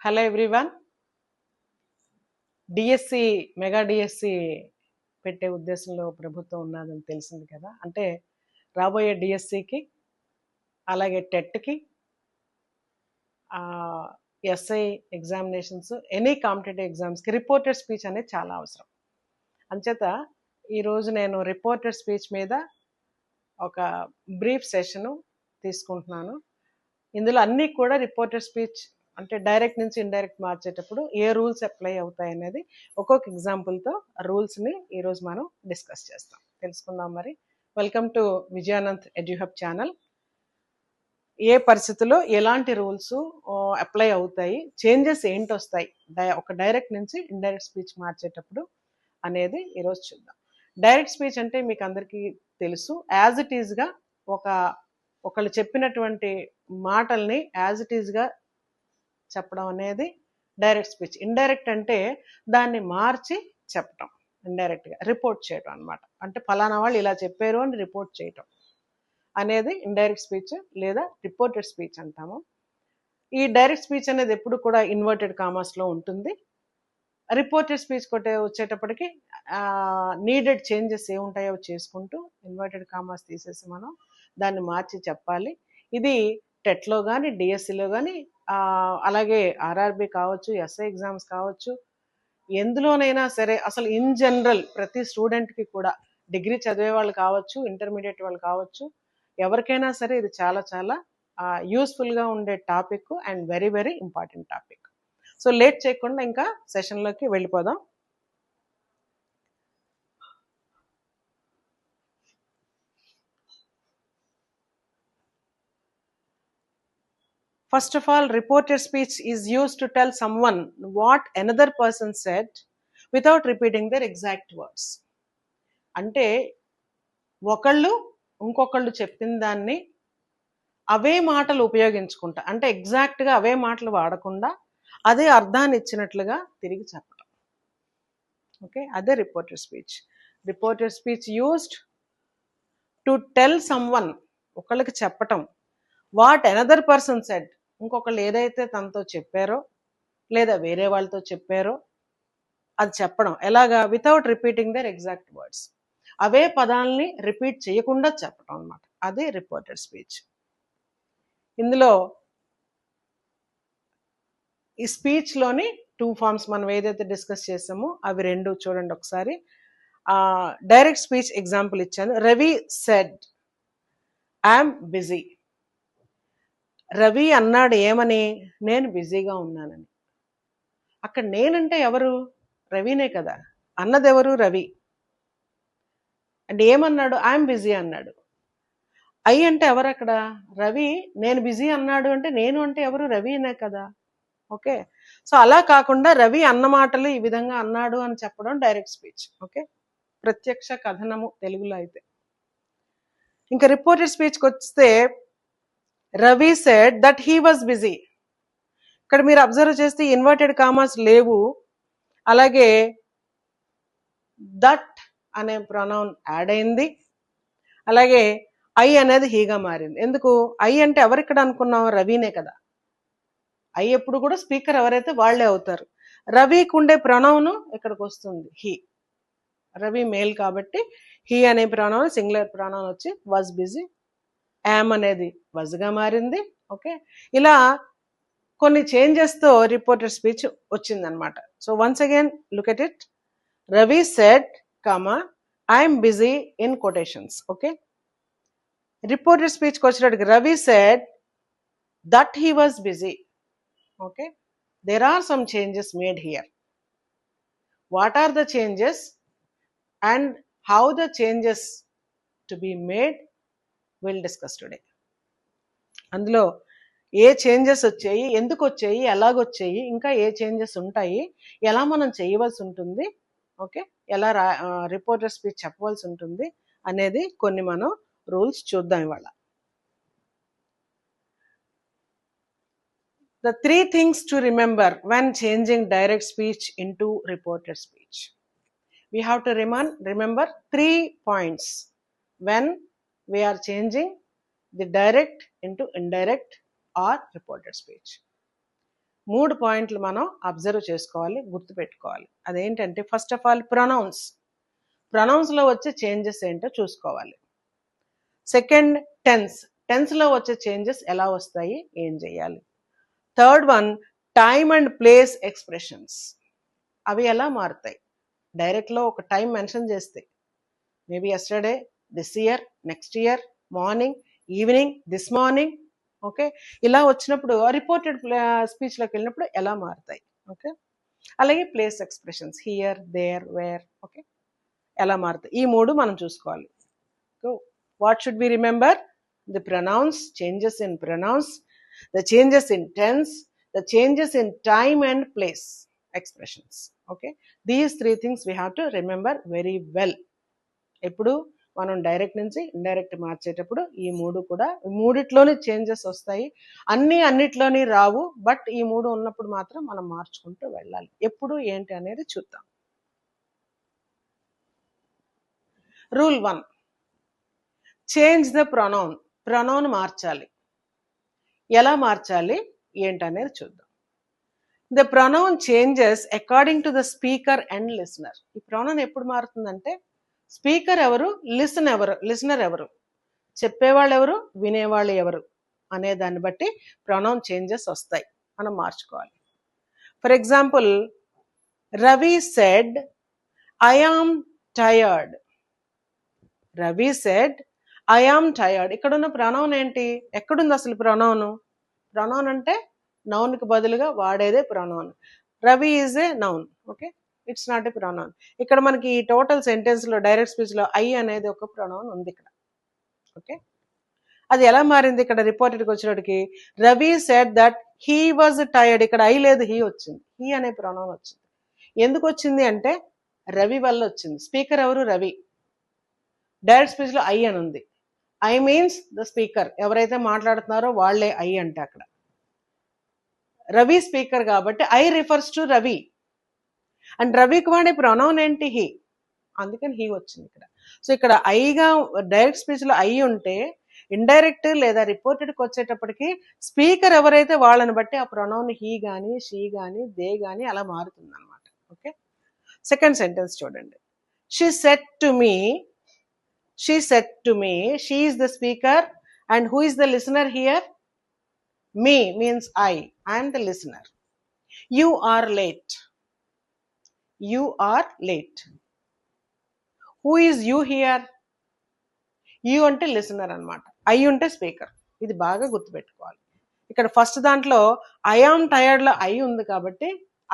Hello everyone. DSC mega DSC పెట్టే ఉద్దేశంలో ప్రభుత్వం ఉన్నదని తెలిసింది కదా. అంటే రాబోయే డిఎస్సికి అలాగే టెట్కి ఎస్ఐ ఎగ్జామినేషన్స్ ఎనీ కాంపిటేటివ్ ఎగ్జామ్స్కి రిపోర్టెడ్ స్పీచ్ అనేది చాలా అవసరం. అంచేత ఈరోజు నేను రిపోర్టెడ్ స్పీచ్ మీద ఒక బ్రీఫ్ సెషను తీసుకుంటున్నాను. ఇందులో అన్నీ కూడా రిపోర్టెడ్ స్పీచ్ అంటే డైరెక్ట్ నుంచి ఇండైరెక్ట్ మార్చేటప్పుడు ఏ రూల్స్ అప్లై అవుతాయి అనేది ఒక్కొక్క ఎగ్జాంపుల్తో రూల్స్ని ఈరోజు మనం డిస్కస్ చేస్తాం, తెలుసుకుందాం. మరి వెల్కమ్ టు విజయానంద్ ఎడ్యుహబ్ ఛానల్. ఏ పరిస్థితుల్లో ఎలాంటి రూల్స్ అప్లై అవుతాయి, చేంజెస్ ఏంటి వస్తాయి ఒక డైరెక్ట్ నుంచి ఇండైరెక్ట్ స్పీచ్ మార్చేటప్పుడు అనేది ఈరోజు చూద్దాం. డైరెక్ట్ స్పీచ్ అంటే మీకు అందరికీ తెలుసు, యాజ్ ఇట్ ఈజ్గా ఒకళ్ళు చెప్పినటువంటి మాటల్ని యాజ్ ఇట్ ఈజ్గా చెప్పడం అనేది డైరెక్ట్ స్పీచ్. ఇండైరెక్ట్ అంటే దాన్ని మార్చి చెప్పడం, ఇండైరెక్ట్గా రిపోర్ట్ చేయడం అనమాట. అంటే ఫలానా వాళ్ళు ఇలా చెప్పారు అని రిపోర్ట్ చేయటం అనేది ఇండైరెక్ట్ స్పీచ్ లేదా రిపోర్టెడ్ స్పీచ్ అంటాము. ఈ డైరెక్ట్ స్పీచ్ అనేది ఎప్పుడు కూడా ఇన్వర్టెడ్ కామర్స్లో ఉంటుంది. రిపోర్టెడ్ స్పీచ్ వచ్చేటప్పటికి నీడెడ్ చేంజెస్ ఏముంటాయో చేసుకుంటూ ఇన్వర్టెడ్ కామర్స్ తీసేసి మనం దాన్ని మార్చి చెప్పాలి. ఇది టెట్లో కానీ డిఎస్సిలో కానీ అలాగే ఆర్ఆర్బి కావచ్చు, ఎస్ఐ ఎగ్జామ్స్ కావచ్చు, ఎందులోనైనా సరే అసలు ఇన్ జనరల్ ప్రతి స్టూడెంట్కి కూడా డిగ్రీ చదివే వాళ్ళు కావచ్చు, ఇంటర్మీడియట్ వాళ్ళు కావచ్చు, ఎవరికైనా సరే ఇది చాలా చాలా యూస్ఫుల్గా ఉండే topic and very very important topic. So late చేయకుండా ఇంకా సెషన్లోకి వెళ్ళిపోదాం. First of all, reported speech is used to tell someone what another person said without repeating their exact words. అంటే ఒకళ్ళు ఇంకొకళ్ళు చెప్పిన దాన్ని అవే మాటలు ఉపయోగించుకుంటా, అంటే ఎగ్జాక్ట్గా అవే మాటలు వాడకుండా అదే అర్థాన్ని ఇచ్చినట్లుగా తిరిగి చెప్పడం. ఓకే, అదే reported speech. Reported speech used to tell someone, ఒకళ్ళకి చెప్పటం, వాట్ అనదర్ పర్సన్ సెడ్, ఇంకొకళ్ళు ఏదైతే తనతో చెప్పారో లేదా వేరే వాళ్ళతో చెప్పారో అది చెప్పడం. ఎలాగా? Without repeating their exact words, అవే పదాలని రిపీట్ చేయకుండా చెప్పడం అనమాట. అది రిపోర్టెడ్ స్పీచ్. ఇందులో ఈ స్పీచ్లోని 2 ఫార్మ్స్ మనం ఏదైతే డిస్కస్ చేసామో అవి రెండు చూడండి ఒకసారి. డైరెక్ట్ స్పీచ్ ఎగ్జాంపుల్ ఇచ్చాను. Ravi said I'm busy. Ravi అన్నాడు ఏమని? నేను బిజీగా ఉన్నానని. అక్కడ నేనంటే ఎవరు? రవినే కదా. అన్నది ఎవరు? రవి. అంటే ఏమన్నాడు? ఐఎమ్ బిజీ అన్నాడు. ఐ అంటే ఎవరు అక్కడ? రవి. నేను బిజీ అన్నాడు అంటే నేను అంటే ఎవరు? రవినే కదా. ఓకే, సో అలా కాకుండా రవి అన్న మాటలు ఈ విధంగా అన్నాడు అని చెప్పడం డైరెక్ట్ స్పీచ్. ఓకే, ప్రత్యక్ష కథనము తెలుగులో అయితే. ఇంకా రిపోర్టెడ్ స్పీచ్కి వస్తే Ravi said that he was busy. ఇక్కడ మీరు అబ్జర్వ్ చేస్తే ఇన్వర్టెడ్ కామర్స్ లేవు, అలాగే దట్ అనే ప్రొనౌన్ యాడ్ అయింది, అలాగే ఐ అనేది హీగా మారింది. ఎందుకు? ఐ అంటే ఎవరిక్కడ అనుకున్నాం? రవినే కదా. ఐ ఎప్పుడు కూడా స్పీకర్ ఎవరైతే వాళ్లే అవుతారు. రవికి ఉండే ప్రొనౌన్ ఇక్కడికి వస్తుంది హీ. రవి మేల్ కాబట్టి హీ అనే ప్రొనౌన్ సింగులర్ ప్రొనౌన్ వచ్చి వాజ్ బిజీ. యామ్ అనేది వజ్గా మారింది. ఓకే, ఇలా కొన్ని చేంజెస్తో రిపోర్టెడ్ స్పీచ్ వచ్చిందనమాట. So once again look at it. Ravi said comma I'm busy in quotations. Okay, reported స్పీచ్కి వచ్చేటట్టుగా Ravi said that he was busy. Okay, there are some changes made here. What are the changes and how the changes to be made we'll discuss today. అందులో ఏ changes వచ్చాయి, ఎందుకు వచ్చాయి, ఎలాగొచ్చాయి, ఇంకా ఏ changes ఉంటాయి, ఎలా మనం చేయవలసి ఉంటుంది, ఓకే, ఎలా రిపోర్టర్ స్పీచ్ చెప్పవలసి ఉంటుంది అనేది కొన్ని మనం రూల్స్ చూద్దాం ఇవాళ. The 3 things to remember when changing direct speech into reported speech. We have to remember 3 points when we are changing the direct into indirect or reported speech. 3 పాయింట్లు మనం అబ్జర్వ్ చేసుకోవాలి, గుర్తుపెట్టుకోవాలి. అదేంటంటే ఫస్ట్ ఆఫ్ ఆల్ ప్రొనౌన్స్లో వచ్చే changes ఏంటో చూసుకోవాలి. Second టెన్స్లో వచ్చే changes ఎలా వస్తాయి, ఏం చేయాలి. Third one time and place expressions, అవి ఎలా మారుతాయి. డైరెక్ట్లో ఒక టైం మెన్షన్ చేస్తే maybe yesterday, this year, next year, morning, evening, this morning, okay, ఇలా వచ్చినప్పుడు రిపోర్టెడ్ స్పీచ్లోకి వెళ్ళినప్పుడు ఎలా మారుతాయి. ఓకే, అలాగే place expressions here, there, where, okay, ఎలా మారుతాయి. ఈ 3 మనం చూసుకోవాలి. What should be remember? The pronouns, changes in pronouns, the changes in tense, the changes in time and place expressions. Okay, these 3 things we have to remember very well. ఎప్పుడు మనం direct నుంచి indirect మార్చేటప్పుడు ఈ 3 కూడా, మూడిట్లోని changes వస్తాయి. అన్నిట్లోని రావు, but ఈ 3 ఉన్నప్పుడు మాత్రం మనం మార్చుకుంటూ వెళ్ళాలి. ఎప్పుడు ఏంటి అనేది చూద్దాం. రూల్ 1, చేంజ్ ద ప్రొనౌన్ మార్చాలి. ఎలా మార్చాలి ఏంటనేది చూద్దాం. The pronoun changes according to the speaker and listener. ఈ ప్రొనౌన్ ఎప్పుడు మారుతుందంటే స్పీకర్ ఎవరు, లిసనర్ ఎవరు, చెప్పేవాళ్ళు ఎవరు, వినేవాళ్ళు ఎవరు అనే దాన్ని బట్టి ప్రొనౌన్ చేంజెస్ వస్తాయి, మనం మార్చుకోవాలి. For example, Ravi said I am tired. Ravi said I am tired. ఇక్కడున్న ప్రొనౌన్ ఏంటి, ఎక్కడుంది అసలు ప్రొనౌన్ అంటే నౌన్కి బదులుగా వాడేదే pronoun. Ravi is a noun, okay, it's not a pronoun. ఇక్కడ మనకి ఈ టోటల్ సెంటెన్స్లో డైరెక్ట్ స్పీచ్లో ఐ అనేది ఒక ప్రొనౌన్ ఉంది ఇక్కడ. ఓకే, అది ఎలా మారింది ఇక్కడ రిపోర్టెడ్కి వచ్చినప్పటికి, Ravi said that he was tired. ఇక్కడ ఐ లేదు, హీ వచ్చింది, హీ అనే ప్రొనౌన్ వచ్చింది. ఎందుకు వచ్చింది అంటే రవి వల్ల వచ్చింది. స్పీకర్ ఎవరు, రవి. డైరెక్ట్ స్పీచ్లో ఐ అని ఉంది. ఐ మీన్స్ ద స్పీకర్, ఎవరైతే మాట్లాడుతున్నారో వాళ్ళే ఐ అంటే అక్కడ. రవి స్పీకర్ కాబట్టి I refers to Ravi, and రవికి వాడే ప్రొనౌన్ ఏంటి, హీ, అందుకని హీ వచ్చింది ఇక్కడ. సో ఇక్కడ ఐగా డైరెక్ట్ స్పీచ్లో ఐ ఉంటే ఇండైరెక్ట్ లేదా రిపోర్టెడ్కి వచ్చేటప్పటికి స్పీకర్ ఎవరైతే వాళ్ళని బట్టి ఆ ప్రొనౌన్ హీ కానీ, షీ కానీ, దే కానీ అలా మారుతుంది అనమాట. ఓకే, సెకండ్ సెంటెన్స్ చూడండి. She said to me, she is the speaker and who is the listener here? Me means I am the listener. You are late. Who is you here? You అంటే listener అనమాట, I ఉంటే speaker. ఇది బాగా గుర్తుపెట్టుకోవాలి. ఇక్కడ first దాంట్లో I am టయర్డ్లో I ఉంది కాబట్టి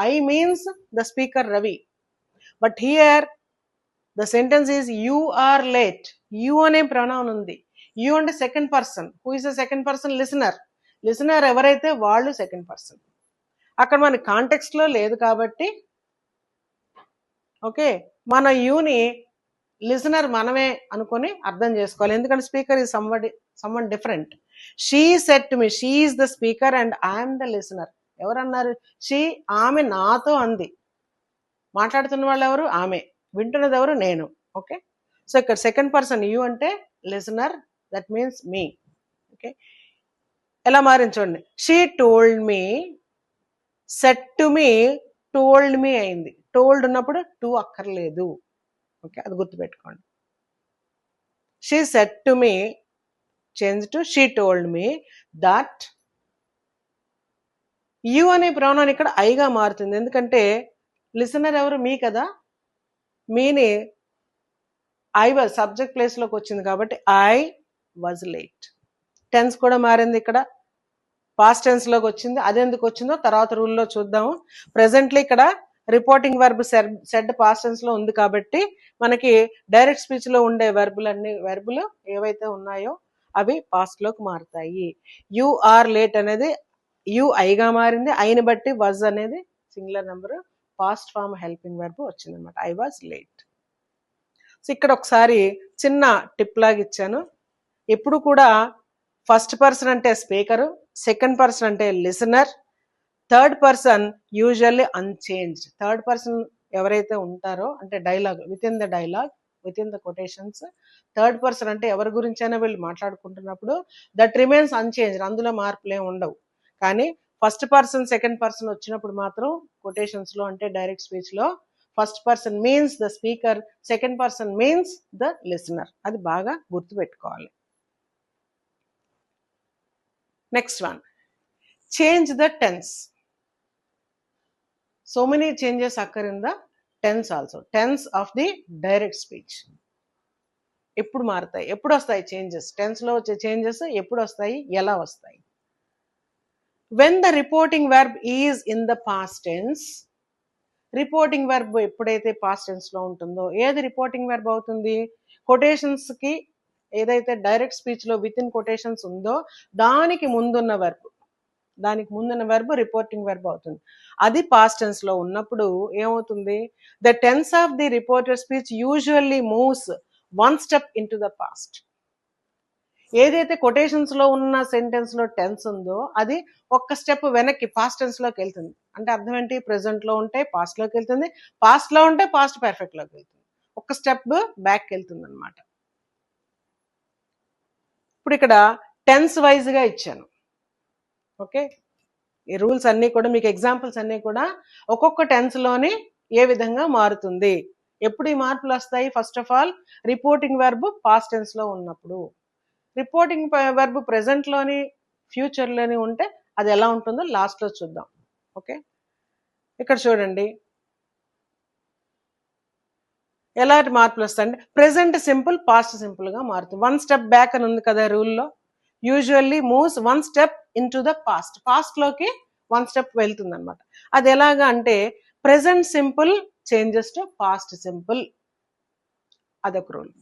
I means the speaker Ravi, but here the sentence is you are late. You అనే ప్రొనౌన్ ఉంది. యూ అంటే second person. Who is the second person? Listener ఎవరైతే వాళ్ళు సెకండ్ పర్సన్. అక్కడ మన కాంటెక్స్ట్లో లేదు కాబట్టి ఓకే, మన యూని లిసనర్ మనమే అనుకొని అర్థం చేసుకోవాలి. ఎందుకంటే speaker is someone different. She said to me, she is the speaker and I'm the listener. ఎవరన్నారు? షీ, ఆమె నాతో అంది. మాట్లాడుతున్న వాళ్ళు ఎవరు? ఆమె. వింటున్నది ఎవరు? నేను. ఓకే, సో ఇక్కడ సెకండ్ పర్సన్ యూ అంటే listener, that means me. Okay, ఎలా మారించండి. She told me, said to me, told me అయింది. టోల్డ్ ఉన్నప్పుడు టు అక్కర్లేదు. ఓకే, అది గుర్తుపెట్టుకోండి. She said to me change to she told me that. You అనే ప్రొనౌన్ ఇక్కడ ఐగా మారుతుంది. ఎందుకంటే లిసనర్ ఎవరు? మీ కదా. మీని ఐ వాజ్ సబ్జెక్ట్ ప్లేస్లోకి వచ్చింది కాబట్టి ఐ వాజ్ లేట్. టెన్స్ కూడా మారింది. ఇక్కడ పాస్ట్ టెన్స్లోకి వచ్చింది. అది ఎందుకు వచ్చిందో తర్వాత రూల్లో చూద్దాము. ప్రెసెంట్లీ ఇక్కడ రిపోర్టింగ్ వెర్బ్ సెడ్ పాస్ట్ టెన్స్లో ఉంది కాబట్టి మనకి డైరెక్ట్ స్పీచ్లో ఉండే వెర్బులు ఏవైతే ఉన్నాయో అవి పాస్ట్లోకి మారుతాయి. యు ఆర్ లేట్ అనేది యు ఐగా మారింది. ఐని బట్టి వాజ్ అనేది singular number, past form helping verb వచ్చింది అనమాట. I was late. సో ఇక్కడ ఒకసారి చిన్న టిప్ లాగా ఇచ్చాను. ఎప్పుడు కూడా ఫస్ట్ పర్సన్ అంటే స్పీకరు, సెకండ్ పర్సన్ అంటే listener, third person usually unchanged. Third person ఎవరైతే ఉంటారో అంటే dialogue, with in the quotations, third person అంటే ఎవరి గురించైనా వీళ్ళు మాట్లాడుకుంటున్నప్పుడు దట్ రిమైన్స్ అన్చేంజ్డ్, అందులో మార్పులే ఉండవు. కానీ ఫస్ట్ పర్సన్ సెకండ్ పర్సన్ వచ్చినప్పుడు మాత్రం కొటేషన్స్ లో అంటే డైరెక్ట్ స్పీచ్ లో first person means the speaker, second person means the listener. అది బాగా గుర్తుపెట్టుకోవాలి. Next one, change the tense. So many changes occur in the tense also. Tense of the direct speech ఎప్పుడు మారుతాయి, ఎప్పుడు వస్తాయి చేంజెస్, టెన్స్ లో వచ్చే చేంజెస్ ఎప్పుడు వస్తాయి, ఎలా వస్తాయి? When the reporting verb is in the past tense. Reporting verb ఎప్పుడైతే పాస్ట్ టెన్స్ లో ఉంటుందో, ఏది రిపోర్టింగ్ వెర్బ్ అవుతుంది? కొటేషన్స్ కి ఏదైతే డైరెక్ట్ స్పీచ్ లో విత్ ఇన్ కొటేషన్స్ ఉందో దానికి ముందున్న వెర్బ్ రిపోర్టింగ్ వెర్బ్ అవుతుంది. అది పాస్ట్ టెన్స్ లో ఉన్నప్పుడు ఏమవుతుంది? The tense of the reported speech usually moves one step into the past. ఏదైతే కొటేషన్స్ లో ఉన్న సెంటెన్స్ లో టెన్స్ ఉందో అది ఒక్క స్టెప్ వెనక్కి పాస్ట్ టెన్స్ లోకి వెళ్తుంది. అంటే అర్థం ఏంటి? ప్రెసెంట్ లో ఉంటే పాస్ట్ లోకి వెళ్తుంది, పాస్ట్ లో ఉంటే పాస్ట్ పర్ఫెక్ట్ లోకి వెళ్తుంది, ఒక స్టెప్ బ్యాక్ వెళ్తుంది అనమాట. ఇప్పుడు ఇక్కడ టెన్స్ వైజ్ గా ఇచ్చాను. ఓకే, ఈ రూల్స్ అన్ని కూడా మీకు ఎగ్జాంపుల్స్ అన్ని కూడా ఒక్కొక్క టెన్స్ లోని ఏ విధంగా మారుతుంది, ఎప్పుడు ఈ మార్పులు వస్తాయి? First of all reporting verb past tense లో ఉన్నప్పుడు. రిపోర్టింగ్ వెర్బ్ ప్రెసెంట్ లోని ఫ్యూచర్ లోని ఉంటే అది ఎలా ఉంటుందో లాస్ట్ లో చూద్దాం. ఓకే, ఇక్కడ చూడండి ఎలాంటి మార్పులు వస్తాయంటే ప్రెసెంట్ సింపుల్ పాస్ట్ సింపుల్ గా మారుతుంది. వన్ స్టెప్ బ్యాక్ అని ఉంది కదా రూల్లో. Usually moves one step into the past, past లోకి వన్ స్టెప్ వెళ్తుంది అనమాట. అది ఎలాగా అంటే present simple changes to past simple, అదొక rule.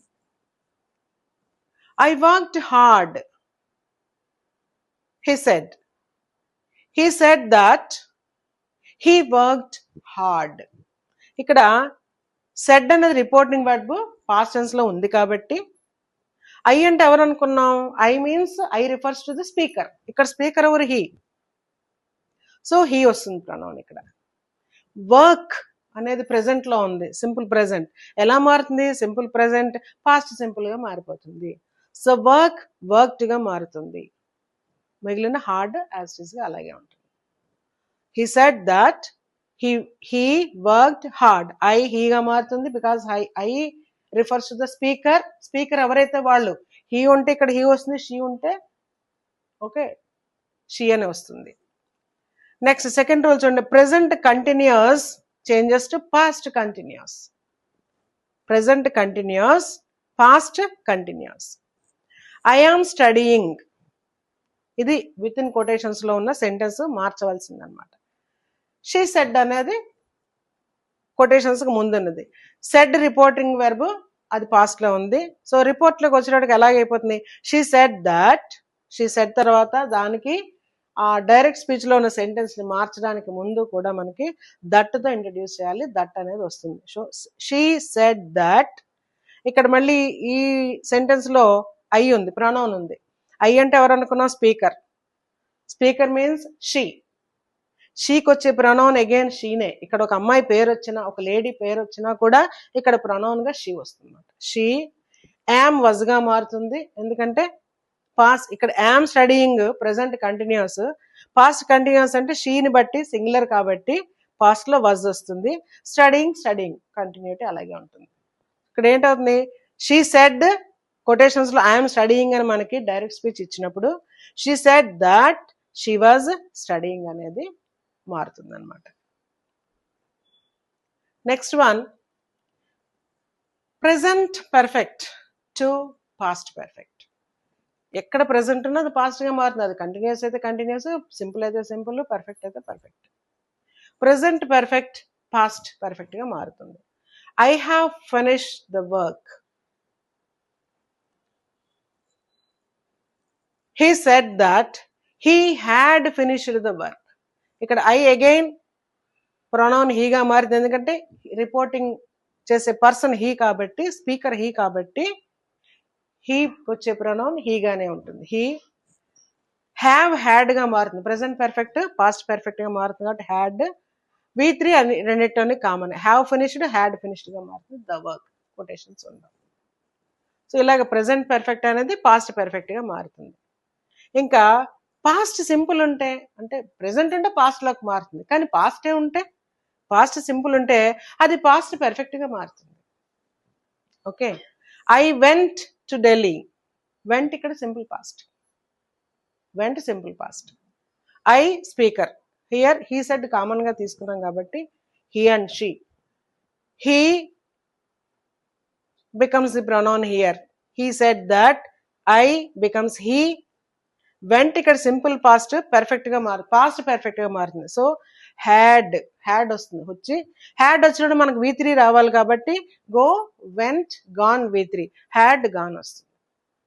I worked hard. He said. He said that he worked hard. ఇక్కడ సెడ్ అనేది రిపోర్టింగ్ వర్బ్ పాస్ట్ టెన్స్ లో ఉంది కాబట్టి ఐ అంటే ఎవరు అనుకున్నాం? I means I refers to the speaker. ఇక్కడ స్పీకర్ ఎవరు? హీ. సో హీ వస్తుంది ప్రొనౌన్. ఇక్కడ వర్క్ అనేది ప్రెసెంట్ లో ఉంది, సింపుల్ ప్రెసెంట్. ఎలా మారుతుంది? సింపుల్ ప్రెసెంట్ పాస్ట్ సింపుల్ గా మారిపోతుంది. సో వర్క్ వర్క్డ్ గా మారుతుంది, మిగిలిన హార్డ్ యాజ్ ఇట్ ఈస్ గా అలాగే ఉంటుంది. He said that he worked hard. I హీగా మారుతుంది because I refers to the speaker. Speaker ఎవరైతే వాళ్ళు, హీ ఉంటే ఇక్కడ హీ వస్తుంది, షీ ఉంటే ఓకే షీ అని వస్తుంది. నెక్స్ట్ సెకండ్ రూల్ చూడండి, present continuous changes to past continuous. Present continuous, past continuous. I am studying, ఇది విత్ ఇన్ కొటేషన్స్ లో ఉన్న సెంటెన్స్ మార్చవలసింది అనమాట. షీ సెడ్ అనేది కొటేషన్స్ కి ముందున్నది. సెడ్ రిపోర్టింగ్ వెర్బ్ అది పాస్ట్ లో ఉంది. సో రిపోర్ట్ లోకి వచ్చేటప్పటికి ఎలాగైపోతుంది? She said that. She said తర్వాత దానికి ఆ డైరెక్ట్ స్పీచ్ లో ఉన్న సెంటెన్స్ ని మార్చడానికి ముందు కూడా మనకి దట్ తో ఇంట్రడ్యూస్ చేయాలి, దట్ అనేది వస్తుంది. So she said that. ఇక్కడ మళ్ళీ ఈ సెంటెన్స్ లో ఐ ఉంది, ప్రొనౌన్ ఉంది. ఐ అంటే ఎవరు అనుకున్నాం? స్పీకర్. Speaker means she. షీకి వచ్చే ప్రొనౌన్ అగైన్ షీనే. ఇక్కడ ఒక అమ్మాయి పేరు వచ్చినా, ఒక లేడీ పేరు వచ్చినా కూడా ఇక్కడ ప్రొనౌన్ గా షీ వస్తుంది అనమాట. షీ. యామ్ వజ్ గా మారుతుంది, ఎందుకంటే పాస్ట్. ఇక్కడ yam studying present continuous, past continuous అంటే షీని బట్టి సింగులర్ కాబట్టి పాస్ట్ లో వజ్ వస్తుంది. స్టడీయింగ్ స్టడీయింగ్ కంటిన్యూటీ అలాగే ఉంటుంది. ఇక్కడ ఏంటవుతుంది? షీ సెడ్ కొటేషన్స్ లో ఐఎమ్ స్టడీయింగ్ అని మనకి డైరెక్ట్ స్పీచ్ ఇచ్చినప్పుడు she said that she was studying అనేది మారుతుంది అనమాట. Next one, present perfect to past perfect. ఎక్కడ ప్రెసెంట్ ఉన్నది అది పాస్ట్ గా మారుతుంది. అది కంటిన్యూస్ అయితే కంటిన్యూస్, సింపుల్ అయితే సింపుల్, పర్ఫెక్ట్ అయితే perfect. Present perfect past perfect గా మారుతుంది. I have finished the work. He said that he had finished the work. ఇక్కడ ఐ అగైన్ ప్రొనౌన్ హీగా మారింది, ఎందుకంటే రిపోర్టింగ్ చేసే పర్సన్ హీ కాబట్టి, స్పీకర్ హీ కాబట్టి హీ వచ్చే ప్రొనౌన్ హీగానే ఉంటుంది. హీ. హ్యావ్ హ్యాడ్ గా మారుతుంది. ప్రెసెంట్ పర్ఫెక్ట్ పాస్ట్ పర్ఫెక్ట్ గా మారుతుంది కాబట్టి హ్యాడ్. V3 రెండింటిలోనే common. Have finished, had finished గా మారుతుంది. ద వర్క్ కొటేషన్స్ ఉండవు. సో ఇలాగ ప్రెసెంట్ పర్ఫెక్ట్ అనేది పాస్ట్ పర్ఫెక్ట్ గా మారుతుంది. ఇంకా పాస్ట్ సింపుల్ ఉంటే అంటే ప్రెసెంట్ ఉంటే పాస్ట్లోకి మారుతుంది, కానీ పాస్టే ఉంటే పాస్ట్ సింపుల్ ఉంటే అది పాస్ట్ పర్ఫెక్ట్గా మారుతుంది. Okay, I went to Delhi. Went ఇక్కడ simple past, went simple past. I speaker, here he said కామన్గా తీసుకున్నాం కాబట్టి he and she. He becomes the pronoun here. He said that. I becomes he. Went ఇక్కడ simple past perfect గా past perfect గా మారుతుంది. So had వస్తుంది, వచ్చి had వచ్చినప్పుడు మనకు V3 రావాలి కాబట్టి go, went, gone, V3. Had, gone వస్తుంది.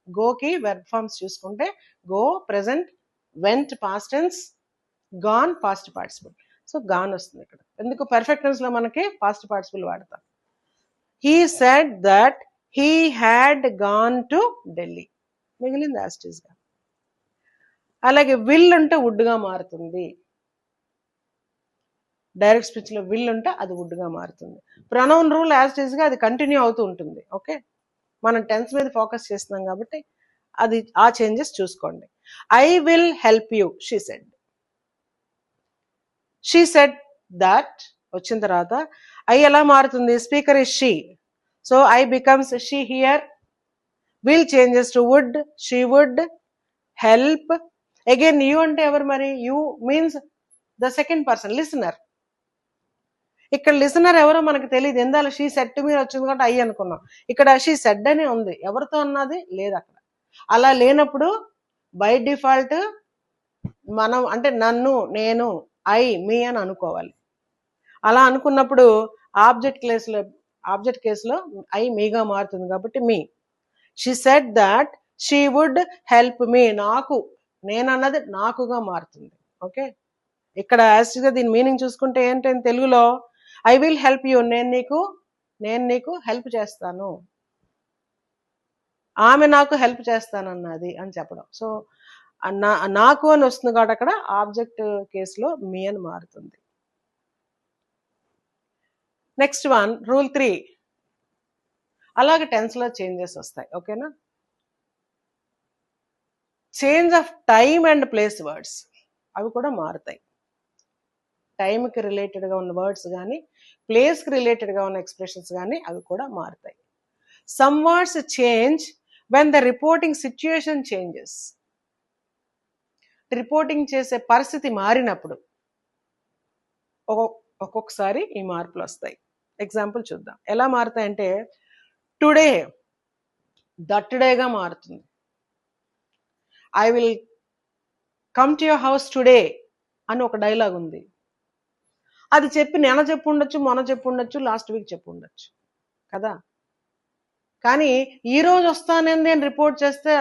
గోకి వెర్బ్ ఫార్మ్స్ చూసుకుంటే go present, went past tense, gone past participle. So gone వస్తుంది ఇక్కడ. ఎందుకు పర్ఫెక్ట్ టెన్స్ లో మనకి పాస్ట్ పార్టిసిపుల్ వాడతాం. He said that he had gone to Delhi. మిగిలింది యాజ్ ఇట్ ఈస్ గా. అలాగే విల్ ఉంటే వుడ్ గా మారుతుంది. డైరెక్ట్ స్పీచ్ లో విల్ ఉంటే అది వుడ్ గా మారుతుంది. Pronoun rule as it is గా అది కంటిన్యూ అవుతూ ఉంటుంది. ఓకే, మనం టెన్స్ మీద ఫోకస్ చేస్తున్నాం కాబట్టి అది ఆ చేంజెస్ చూసుకోండి. I will help you, she said. She said that వచ్చిన తర్వాత ఐ ఎలా మారుతుంది? Speaker is she, so I becomes she here. Will changes to would, she would. Help again you అంటే ఎవరు మరి? You means the second person, listener. ఇక్కడ listener ఎవరో మనకు తెలియదు, ఎందాల షీ సెడ్ టు మీ వచ్చింది కాబట్టి ఐ అనుకున్నాం. ఇక్కడ షీ సెడ్ అని ఉంది, ఎవరితో అన్నది లేదు అక్కడ. అలా లేనప్పుడు బై డిఫాల్ట్ మనం అంటే నన్ను, నేను, ఐ, మీ అని అనుకోవాలి. అలా అనుకున్నప్పుడు ఆబ్జెక్ట్ కేసులో ఐ మీగా మారుతుంది కాబట్టి me. She said that she would help me, నాకు, నేనన్నది నాకుగా మారుతుంది. ఓకే, ఇక్కడ యాక్చువల్గా దీని మీనింగ్ చూసుకుంటే ఏంటంటే తెలుగులో ఐ విల్ హెల్ప్ యూ, నేను నీకు హెల్ప్ చేస్తాను, ఆమె నాకు హెల్ప్ చేస్తానన్నది అని చెప్పడం. సో నాకు అని వస్తుంది కాబట్టి అక్కడ ఆబ్జెక్ట్ కేసులో మీ అని మారుతుంది. Next one, rule 3. అలాగే టెన్స్ లో చేంజెస్ వస్తాయి. ఓకేనా? Change of time and place words, అవి కూడా మారుతాయి. టైంకి రిలేటెడ్గా ఉన్న వర్డ్స్ కానీ, ప్లేస్కి రిలేటెడ్గా ఉన్న ఎక్స్ప్రెషన్స్ కానీ అవి కూడా మారుతాయి. Some words change when the reporting situation changes. Reporting చేసే పరిస్థితి మారినప్పుడు ఒక్కొక్కసారి ఈ మార్పులు వస్తాయి. ఎగ్జాంపుల్ చూద్దాం. ఎలా మారుతాయంటే టుడే దట్ డేగా మారుతుంది. I will come to your house today అని ఒక డైలాగ్ ఉంది. అది చెప్పి నిన్న చెప్పు ఉండొచ్చు, మొన్న చెప్పు ఉండొచ్చు, లాస్ట్ వీక్ చెప్పు ఉండొచ్చు కదా. కానీ ఈ రోజు వస్తానని నేను రిపోర్ట్ చేస్తే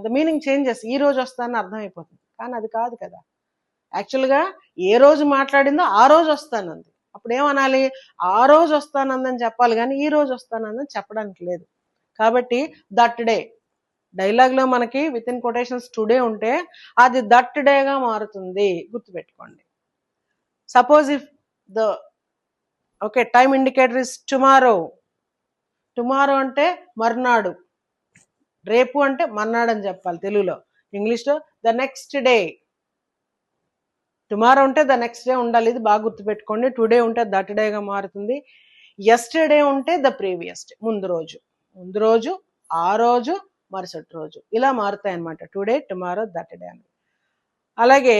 ద మీనింగ్ చేంజెస్. ఈ రోజు వస్తానని అర్థమైపోతుంది, కానీ అది కాదు కదా. యాక్చువల్గా ఏ రోజు మాట్లాడిందో ఆ రోజు వస్తానంది. అప్పుడు ఏమనాలి? ఆ రోజు వస్తానందని చెప్పాలి, కానీ ఈ రోజు వస్తానందని చెప్పడానికి లేదు. కాబట్టి దట్ డే డైలాగ్లో మనకి విత్ ఇన్ కొటేషన్స్ టుడే ఉంటే అది దట్ డేగా మారుతుంది, గుర్తుపెట్టుకోండి. Suppose if the time indicator is tomorrow. Tomorrow అంటే మర్నాడు, రేపు అంటే మర్నాడు అని చెప్పాలి తెలుగులో. ఇంగ్లీష్లో ద నెక్స్ట్ డే. టుమారో ఉంటే ద నెక్స్ట్ డే ఉండాలి, ఇది బాగా గుర్తుపెట్టుకోండి. టుడే ఉంటే దట్ డేగా మారుతుంది. ఎస్టర్డే ఉంటే ద ప్రీవియస్ డే, ముందు రోజు, ఆ రోజు, మరుసటి రోజు, ఇలా మారుతాయి అన్నమాట. టుడే, టుమారో, దట్ డే అని. అలాగే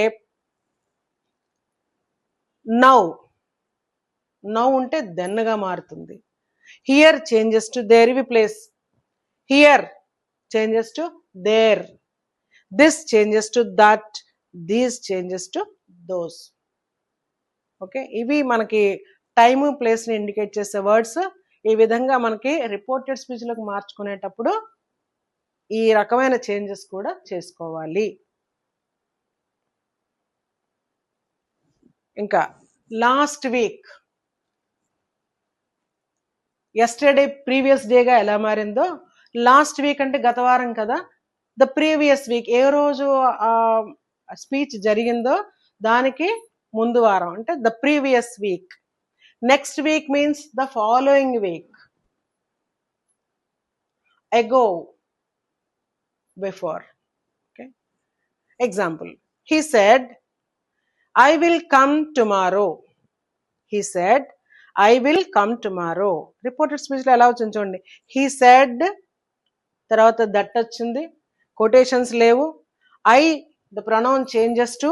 నౌ ఉంటే దెన్గా మారుతుంది. హియర్ చేంజెస్ టు దేర్, ఇవి place. Here changes to their. This changes to that. These changes to those. Okay, ఇవి మనకి టైము ప్లేస్ని ఇండికేట్ చేసే వర్డ్స్. ఈ విధంగా మనకి రిపోర్టెడ్ స్పీచ్లోకి మార్చుకునేటప్పుడు ఈ రకమైన చేంజెస్ కూడా చేసుకోవాలి. ఇంకా లాస్ట్ వీక్, ఎస్టర్డే ప్రీవియస్ డేగా ఎలా మారిందో, లాస్ట్ వీక్ అంటే గత వారం కదా. ద ప్రీవియస్ వీక్, ఏ రోజు స్పీచ్ జరిగిందో దానికి ముందు వారం అంటే the previous week. Next week means the following week. Ago, before. Okay, example he said, I will come tomorrow. He said, I will come tomorrow. Reported speech లో ఎలా వచ్చింది చూడండి. He said, తర్వాత దట్ వచ్చింది, కొటేషన్స్ లేవు. I, the pronoun changes to,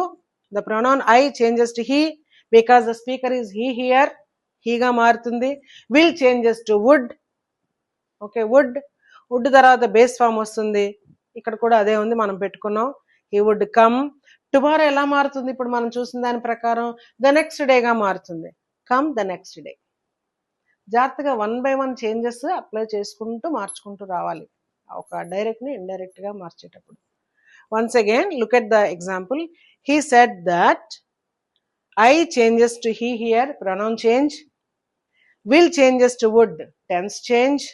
the pronoun I changes to he because the speaker is he here. హీగా మారుతుంది. Will changes to would. Okay, would తర్వాత బేస్ ఫామ్ వస్తుంది. ఇక్కడ కూడా అదే ఉంది, మనం పెట్టుకున్నాం. He would come. టుమారో ఎలా మారుతుంది? ఇప్పుడు మనం చూసిన దాని ప్రకారం ద నెక్స్ట్ డేగా మారుతుంది. Come the next day. జాగ్రత్తగా 1 by 1 చేంజెస్ అప్లై చేసుకుంటూ మార్చుకుంటూ రావాలి, ఒక డైరెక్ట్ని ఇండైరెక్ట్గా మార్చేటప్పుడు. Once again look at the example. He said that, I changes to he here, pronoun change. Will changes to would, tense change.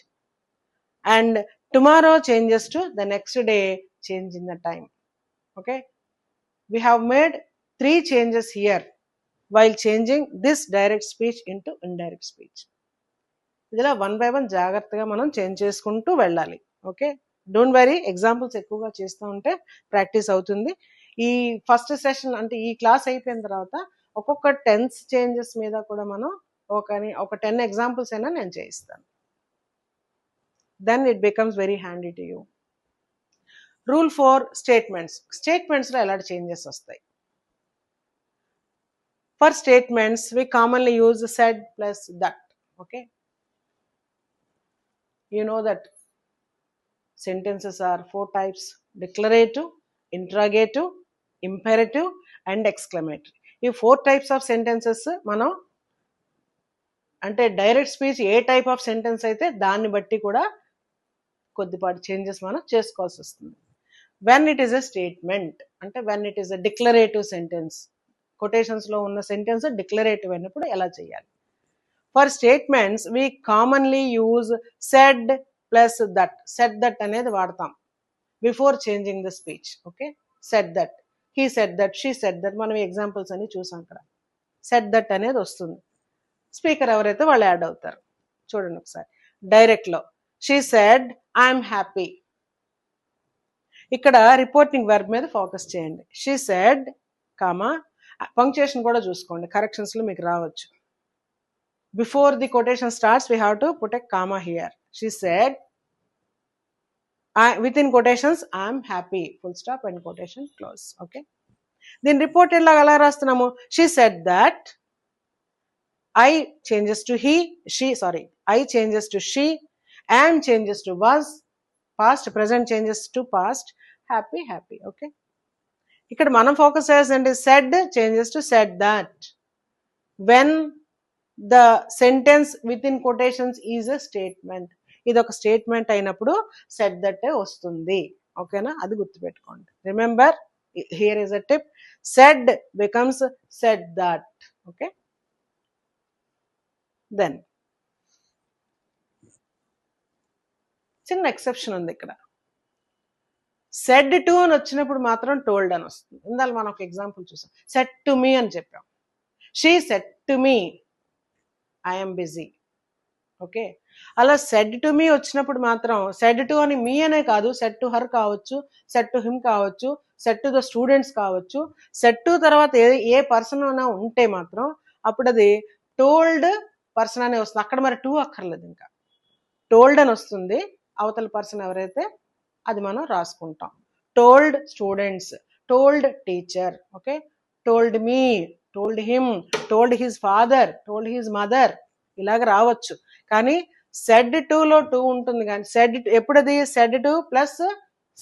And tomorrow changes to the next day, change in the time. Okay, we have made 3 changes here while changing this direct speech into indirect speech. ఇలా 1 by 1 జాగ్రత్తగా మనం change చేసుకుంటూ వెళ్ళాలి. Okay, don't worry, examples ఎక్కువగా చేస్తూ ఉంటే practice అవుతుంది. ఈ ఫస్ట్ సెషన్ అంటే ఈ క్లాస్ అయిపోయిన తర్వాత ఒక్కొక్క టెన్స్ చేంజెస్ మీద కూడా మనం ఒక 10 ఎగ్జాంపుల్స్ అయినా నేను చేయిస్తాను. Then it becomes very handy to you. Rule 4, statements. Statements lo eladi changes vastayi. For statements we commonly use said plus that. Okay, you know that sentences are 4 types: declarative, interrogative, imperative and exclamatory. ఈ 4 types of sentences మనం అంటే direct speech ఏ type of sentence అయితే దాన్ని బట్టి కూడా కొద్దిపాటి changes మనం చేసుకోవాల్సి వస్తుంది. When it is a statement అంటే when it is a declarative sentence, కొటేషన్స్లో ఉన్న సెంటెన్స్ డిక్లరేటివ్ అయినప్పుడు ఎలా చేయాలి? For statements we commonly use said plus that. Said that అనేది వాడతాం before changing the speech. Okay, said that, he said that, she said that, మనం examples అన్ని చూసాం అక్కడ. సెడ్ దట్ అనేది వస్తుంది, స్పీకర్ ఎవరైతే వాళ్ళు యాడ్ అవుతారు. చూడండి ఒకసారి డైరెక్ట్లో. She said I'm happy. ఇక్కడ రిపోర్టింగ్ వర్బ్ మీద ఫోకస్ చేయండి. షీ సెడ్ కామా, పంక్చుయేషన్ కూడా చూసుకోండి, కరెక్షన్స్ లో మీకు రావచ్చు. Before the quotation starts we have to put a comma here. She said, within quotations I'm happy, full stop and quotation close. Okay, దీని reported లాగా ఎలా రాస్తున్నాము? She said that, I changes to he, I changes to she, am changes to was, past present changes to past, happy happy. Okay, ఇక్కడ మనం focus చేయాల్సింది said changes to said that. when the sentence within quotations is a statement, ఇది ఒక statement అయినప్పుడు said that వస్తుంది. ఓకేనా, అది గుర్తుపెట్టుకోండి. Remember, here is a tip, said becomes said that. Okay, then చిన్న ఎక్సెప్షన్ ఉంది ఇక్కడ. సెడ్ టు అని వచ్చినప్పుడు మాత్రం టోల్డ్ అని వస్తుంది. ఇందాక మనం ఒక ఎగ్జాంపుల్ చూసాం, సెడ్ టు మీ అని చెప్పాం. She said to me I'm busy. Okay, అలా సెడ్ టు మీ వచ్చినప్పుడు మాత్రం సెడ్ టు అని మీ అనే కాదు, సెడ్ టు హర్ కావచ్చు, సెడ్ టు హిమ్ కావచ్చు, సెడ్ టు ద స్టూడెంట్స్ కావచ్చు. సెడ్ టు తర్వాత ఏ పర్సన్ అయినా ఉంటే మాత్రం అప్పుడు అది టోల్డ్ పర్సన్ అనే వస్తుంది. అక్కడ మరి టూ అక్కర్లేదు, ఇంకా టోల్డ్ అని వస్తుంది. అవతల పర్సన్ ఎవరైతే అది మనం రాసుకుంటాం. Told students, told teacher. Okay, told me, told him, told his father, told his mother, ఇలాగ రావచ్చు. కానీ సెడ్ టులో టూ ఉంటుంది, కానీ సెడ్ ఎప్పుడది said to plus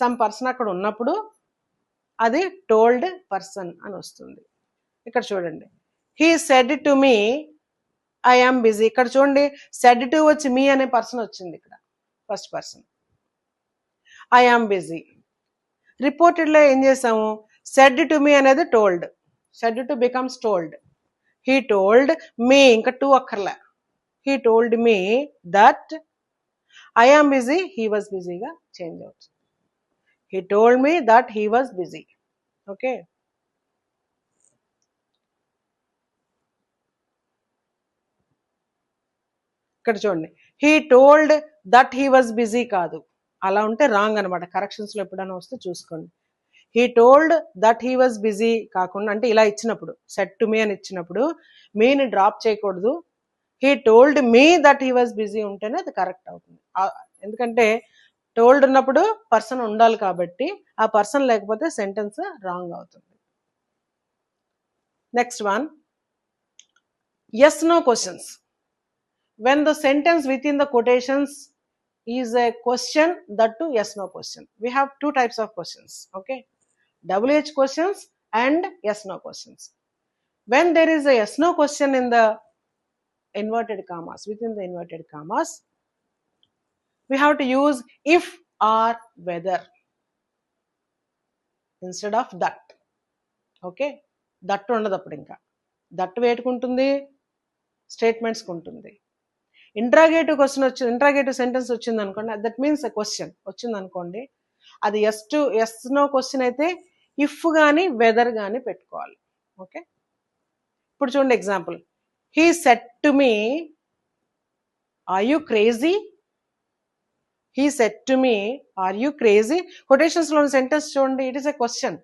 some person అక్కడ ఉన్నప్పుడు అది టోల్డ్ పర్సన్ అని వస్తుంది. ఇక్కడ చూడండి, he said to me I am busy. ఇక్కడ చూడండి, సెడ్ టు వచ్చి మీ అనే పర్సన్ వచ్చింది, ఇక్కడ first person. I am busy. రిపోర్టెడ్లో ఏం చేసాము? సెడ్ టు మీ అనేది told, said to becomes told. He told me, ఇంకా టూ అక్కర్లే. He told me that I am busy, he was బిజీగా చేంజ్ అవుతుంది. He told me that he was busy. Okay, ఇక్కడ చూడండి, he told that he was busy కాదు, అలా ఉంటే wrong అనమాట. కరెక్షన్స్లో ఎప్పుడైనా వస్తే చూసుకోండి. He told that he was busy కాకుండా, అంటే ఇలా ఇచ్చినప్పుడు సెడ్ టు మీ అని ఇచ్చినప్పుడు మీని డ్రాప్ చేయకూడదు. He told me that he was busy ఉంటేనే అది కరెక్ట్ అవుతుంది. ఎందుకంటే టోల్డ్ ఉన్నప్పుడు పర్సన్ ఉండాలి కాబట్టి ఆ పర్సన్ లేకపోతే సెంటెన్స్ రాంగ్ అవుతుంది. Next one, yes no questions. When the sentence within the quotations is a question, that too yes no question. We have two types of questions, okay? WH questions and yes no questions. When there is a yes no question in the inverted commas, within the inverted commas, we have to use if or whether instead of that. Okay, that ఉండదు అప్పుడు. ఇంకా that వేటుకుంటుంది, స్టేట్మెంట్స్కి ఉంటుంది. Interrogative question వచ్చి interrogative sentence వచ్చింది అనుకోండి, that means question వచ్చింది అనుకోండి, అది ఎస్ నో క్వశ్చన్ అయితే ఇఫ్ కానీ వెదర్ కానీ పెట్టుకోవాలి. ఓకే, ఇప్పుడు చూడండి example, he said to me are you crazy. He said to me are you crazy. కొటేషన్స్లో సెంటెన్స్ చూడండి, it is a question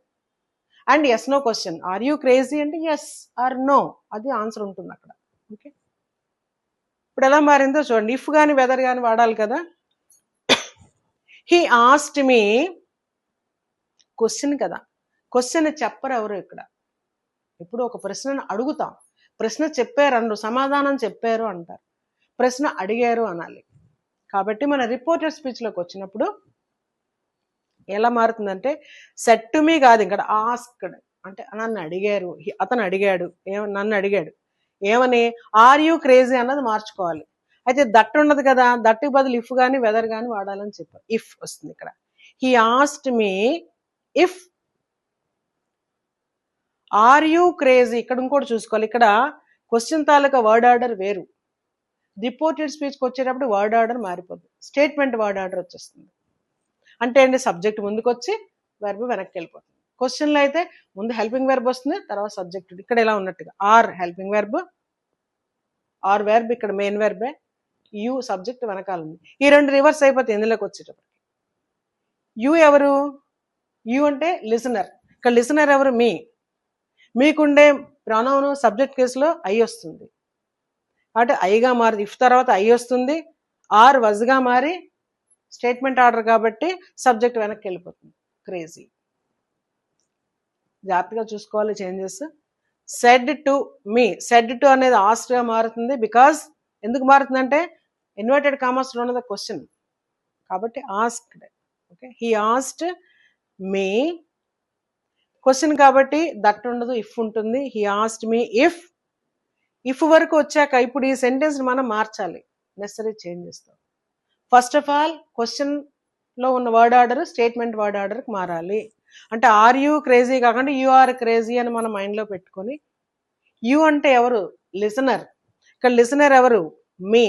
and yes no question. Are you crazy అంటే yes are no, అది answer ఉంటుంది అక్కడ. Okay, ఇప్పుడు ఎలా మారిందో చూడండి, if కానీ వెదర్ కానీ వాడాలి కదా. హీ ఆస్క్డ్ మీ, క్వశ్చన్ కదా, క్వశ్చన్ చెప్పరు ఎవరు ఇక్కడ. ఇప్పుడు ఒక ప్రశ్నను అడుగుతాం, ప్రశ్న చెప్పారు అనరు, సమాధానం చెప్పారు అంటారు, ప్రశ్న అడిగారు అనాలి. కాబట్టి మన రిపోర్టర్ స్పీచ్లోకి వచ్చినప్పుడు ఎలా మారుతుందంటే సెడ్ టు మీ కాదు, ఇక్కడ ఆస్క్డ్ అంటే నన్ను అడిగారు, అతను అడిగాడు, నన్ను అడిగాడు ఏమని, ఆర్ యూ క్రేజీ అన్నది మార్చుకోవాలి. అయితే దట్ ఉండదు కదా, దట్కి బదులు ఇఫ్ కానీ వెదర్ కానీ వాడాలని చెప్పారు. ఇఫ్ వస్తుంది ఇక్కడ. He asked me if are you crazy. ఇక్కడ ఇంకోటి చూసుకోవాలి, ఇక్కడ క్వశ్చన్ తాలూకా వర్డ్ ఆర్డర్ వేరు, రిపోర్టెడ్ స్పీచ్కి వచ్చేటప్పుడు వర్డ్ ఆర్డర్ మారిపోతుంది, స్టేట్మెంట్ వర్డ్ ఆర్డర్ వచ్చేస్తుంది. అంటే ఏంటి, సబ్జెక్ట్ ముందుకు వచ్చి వెర్బ్ వెనక్కి వెళ్ళిపోతుంది. క్వశ్చన్లో అయితే ముందు హెల్పింగ్ వెర్బ్ వస్తుంది, తర్వాత సబ్జెక్ట్. ఇక్కడ ఎలా ఉన్నట్టుగా are helping verb, are verb ఇక్కడ మెయిన్ వెర్బే, యూ సబ్జెక్ట్ వెనకాల ఉంది. ఈ రెండు రివర్స్ అయిపోతే ఇందులోకి వచ్చేటప్పటికి యూ ఎవరు, యూ అంటే లిసనర్. ఇక్కడ లిసనర్ ఎవరు, మీ. మీకుండే ప్రొనౌన్ సబ్జెక్ట్ కేసులో ఐ వస్తుంది కాబట్టి ఐగా మారి, ఇఫ్ తర్వాత ఐ వస్తుంది, ఆర్ వజ్గా మారి స్టేట్మెంట్ ఆర్డర్ కాబట్టి సబ్జెక్ట్ వెనక్కి వెళ్ళిపోతుంది, క్రేజీ. జాగ్రత్తగా చూసుకోవాలి changes. Said to me, said to అనేది ఆస్క్డ్గా మారుతుంది, బికాజ్ ఎందుకు మారుతుందంటే ఇన్వర్టెడ్ కామర్స్లో ఉన్నది క్వశ్చన్ కాబట్టి asked. Okay, he asked me, question కాబట్టి దట్ ఉండదు, ఇఫ్ ఉంటుంది. He asked me if. If వరకు వచ్చాక ఇప్పుడు ఈ సెంటెన్స్ మనం మార్చాలి, నెసరీ చేంజ్ చేస్తాం. ఫస్ట్ ఆఫ్ ఆల్ క్వశ్చన్లో ఉన్న వర్డ్ ఆర్డర్ స్టేట్మెంట్ వర్డ్ ఆర్డర్కి మారాలి. అంటే ఆర్ యూ క్రేజీ కాకుండా యూ ఆర్ క్రేజీ అని మనం మైండ్లో పెట్టుకొని, యూ అంటే ఎవరు, లిసనర్. ఇక్కడ లిసనర్ ఎవరు, మీ.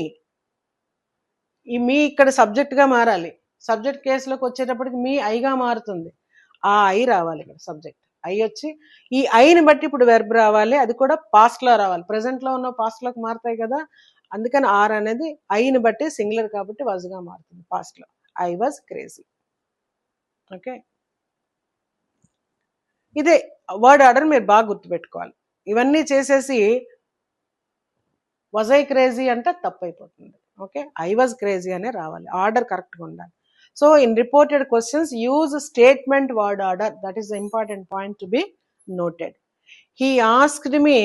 ఈ మీ ఇక్కడ సబ్జెక్ట్గా మారాలి, సబ్జెక్ట్ కేసులోకి వచ్చేటప్పటికి మీ ఐగా మారుతుంది, ఆ ఐ రావాలి ఇక్కడ సబ్జెక్ట్. ఐ వచ్చి ఈ ఐని బట్టి ఇప్పుడు వెర్బ్ రావాలి, అది కూడా పాస్ట్లో రావాలి. ప్రెసెంట్లో ఉన్న పాస్ట్లోకి మారుతాయి కదా, అందుకని ఆర్ అనేది ఐని బట్టి సింగులర్ కాబట్టి వాజ్గా మారుతుంది పాస్ట్లో. I was crazy. ఓకే, ఇదే వర్డ్ ఆర్డర్ మీరు బాగా గుర్తుపెట్టుకోవాలి. ఇవన్నీ చేసేసి వాజ్ ఐ క్రేజీ అంటే తప్పు అయిపోతుంది. ఓకే, ఐ వాజ్ క్రేజీ అనే రావాలి, ఆర్డర్ కరెక్ట్గా ఉండాలి. So in reported questions, use statement word order. That is the important point to be noted. He asked me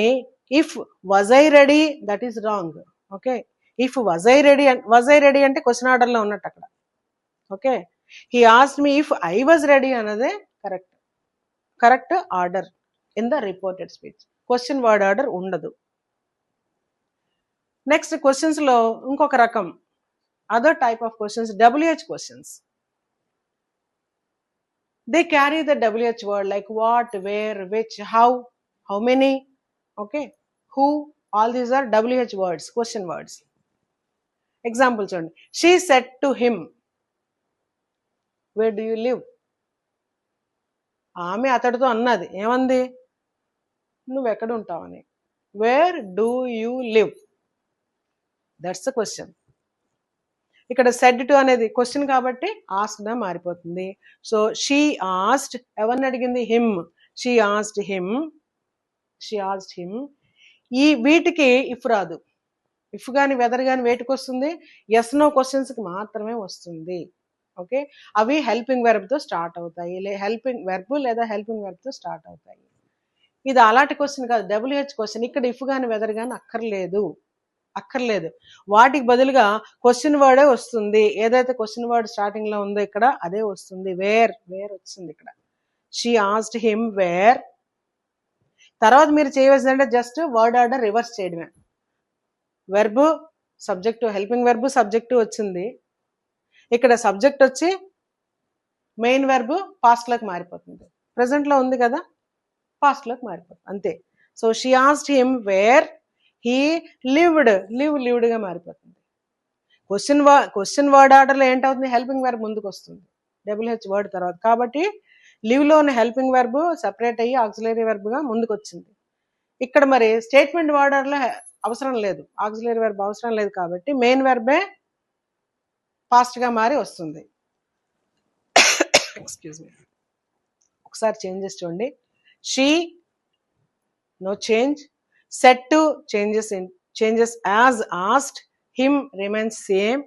if was I ready. That is wrong. Okay, if was I ready ante question order lo unnattu akkada. Okay, he asked me if I was ready anade correct order in the reported speech. Question word order undadu. Next questions lo inkoka rakam, other type of questions, WH questions. They carry the WH word like what, where, which, how many, okay, who, all these are WH words, question words. Example chudandi, she said to him, where do you live. ఆమె అతడితో అన్నది, ఏమంది, నువ్వు ఎక్కడ ఉంటావని. Where do you live, that's the question. ఇక్కడ said to అనేది question కాబట్టి ఆస్క్డ్ గా మారిపోతుంది. సో షీ ఆస్క్డ్, ఎవరిని అడిగింది? Him. She asked him, she asked him. ఈ వీటికి ఇఫ్ రాదు. ఇఫ్ కానీ వెదర్ కానీ వేటికి వస్తుంది? ఎస్ నో క్వశ్చన్స్కి మాత్రమే వస్తుంది. ఓకే, అవి హెల్పింగ్ వెర్బ్తో స్టార్ట్ అవుతాయి, హెల్పింగ్ వెర్బ్ లేదా హెల్పింగ్ వెర్బ్తో స్టార్ట్ అవుతాయి. ఇది అలాంటి క్వశ్చన్ కాదు, WH క్వశ్చన్. ఇక్కడ ఇఫ్ కానీ వెదర్ కానీ అక్కర్లేదు. వాటికి బదులుగా క్వశ్చన్ వర్డే వస్తుంది. ఏదైతే క్వశ్చన్ వర్డ్ స్టార్టింగ్ లో ఉందో ఇక్కడ అదే వస్తుంది. వేర్ వచ్చింది ఇక్కడ. She asked him where. తర్వాత మీరు చేయవలసిందంటే జస్ట్ వర్డ్ ఆర్డర్ రివర్స్ చేయడమే. Verb subject, helping verb subject వచ్చింది. ఇక్కడ సబ్జెక్ట్ వచ్చి మెయిన్ వెర్బ్ పాస్ట్ లోకి మారిపోతుంది. ప్రెసెంట్ లో ఉంది కదా, పాస్ట్ లోకి మారిపోతుంది అంతే. So she asked him where he lived. Lived గా మారిపోతుంది. క్వశ్చన్ వర్డ్ ఆర్డర్ లో ఏంటవుతుంది? హెల్పింగ్ వెర్బ్ ముందుకు వస్తుంది WH వర్డ్ తర్వాత. కాబట్టి లివ్ లో ఉన్న హెల్పింగ్ వెర్బ్ సెపరేట్ అయ్యి ఆక్సిలరీ వెర్బ్ గా ముందుకు వచ్చింది. ఇక్కడ మరి స్టేట్మెంట్ వర్డర్ లో అవసరం లేదు, ఆక్సిలరీ వెర్బ్ అవసరం లేదు కాబట్టి మెయిన్ వెర్బే ఫాస్ట్ గా మారి వస్తుంది. Excuse me. ఒకసారి చేంజెస్ చూడండి. She, no change. Said to changes as asked. Him remains same.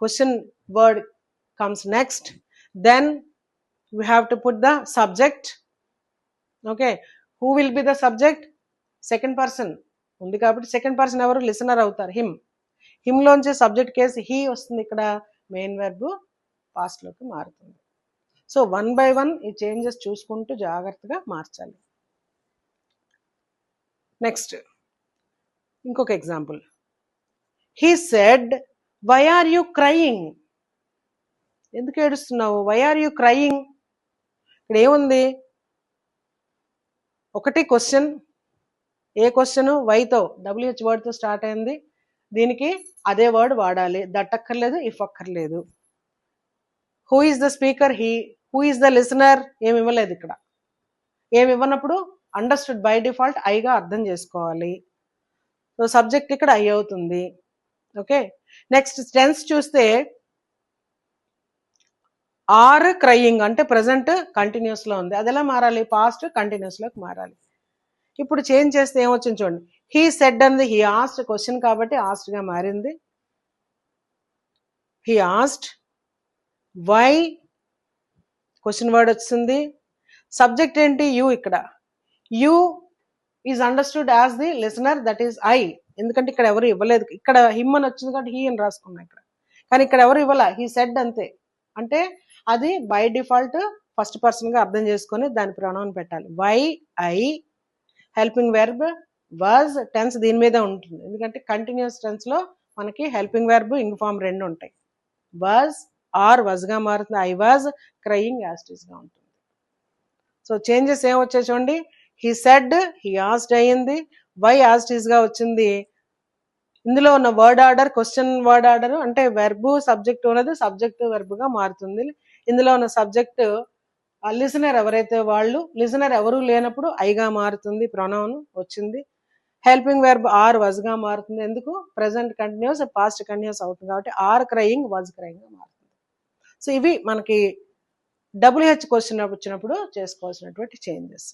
Question word comes next. Then we have to put the subject. Okay, who will be the subject? Second person ఉంది కాబట్టి second person ఎవరు? Listener అవుతారు, him. Him లోంచి subject case he వస్తుంది. ఇక్కడ main verb past లోకి మారుతుంది. So 1 by 1 ఈ చేంజెస్ చూసుకుంటూ జాగ్రత్తగా మార్చాలి. నెక్స్ట్ ఇంకొక example. He said why are you crying. ఎందుకు ఏడుస్తున్నావు? Why are you crying. ఇక్కడ ఏముంది? ఒకటి క్వశ్చన్. ఏ క్వశ్చన్? వైతో, WH వర్డ్తో స్టార్ట్ అయింది. దీనికి అదే వర్డ్ వాడాలి. దట్ అక్కర్లేదు, ఇఫ్ అక్కర్లేదు. Who is the speaker? He. Who is the listener? ఏమి ఇవ్వలేదు ఇక్కడ. ఏమి ఇవ్వనప్పుడు అండర్స్టూడ్ బై డిఫాల్ట్ ఐగా అర్థం చేసుకోవాలి. సో సబ్జెక్ట్ ఇక్కడ ఐ అవుతుంది. ఓకే, నెక్స్ట్ టెన్స్ చూస్తే ఆర్ క్రయింగ్ అంటే ప్రెసెంట్ కంటిన్యూస్ లో ఉంది. అది ఎలా మారాలి? పాస్ట్ కంటిన్యూస్ లోకి మారాలి. ఇప్పుడు చేంజ్ చేస్తే ఏమొచ్చింది చూడండి. హీ సెడ్ అంది హీ ఆస్క్డ్, క్వశ్చన్ కాబట్టి ఆస్క్డ్ గా మారింది. He asked. Why question word వచ్చింది. సబ్జెక్ట్ ఏంటి? యూ. ఇక్కడ you is understood as the listener, that is I. ఎందుకంటే ఇక్కడ ఎవరు ఇవ్వలేదు. ఇక్కడ హిమ్ అని వచ్చింది కాబట్టి హీ అని రాసుకున్నా ఇక్కడ. కానీ ఇక్కడ ఎవరు ఇవ్వాల, హీ సెడ్ అంతే. అంటే అది బై డిఫాల్ట్ ఫస్ట్ పర్సన్ గా అర్థం చేసుకొని దాని ప్రొనౌన్ పెట్టాలి. Why, I, helping verb, was, tense దీని మీద ఉంటుంది. ఎందుకంటే కంటిన్యూస్ టెన్స్ లో మనకి హెల్పింగ్ వెర్బ్ ఇంగ్ ఫార్మ్ రెండు ఉంటాయి. వాజ్ ఆర్ వాజ్ గా మారుతుంది. ఐ వాజ్ క్రయింగ్ యాస్టిస్ గా ఉంటుంది. సో చేంజెస్ ఏమొచ్చాయి చూడండి. హీ సెడ్, హీ ఆస్క్డ్ అయ్యింది. వై ఆస్క్డ్ గా వచ్చింది. ఇందులో ఉన్న word order question word order అంటే వెర్బ్ సబ్జెక్ట్ ఉన్నది సబ్జెక్ట్ వెర్బ్ గా మారుతుంది. ఇందులో ఉన్న సబ్జెక్ట్ లిసనర్ ఎవరైతే వాళ్ళు, లిసనర్ ఎవరు లేనప్పుడు ఐగా మారుతుంది, ప్రొనౌన్ వచ్చింది. హెల్పింగ్ వెర్బ్ ఆర్ వాజ్ గా మారుతుంది. ఎందుకు? ప్రెసెంట్ కంటిన్యూస్ పాస్ట్ కంటిన్యూస్ అవుతుంది కాబట్టి ఆర్ క్రయింగ్ వాజ్ క్రయింగ్ గా మారుతుంది. సో ఇవి మనకి WH క్వశ్చన్ వచ్చినప్పుడు చేసుకోవాల్సినటువంటి చేంజెస్.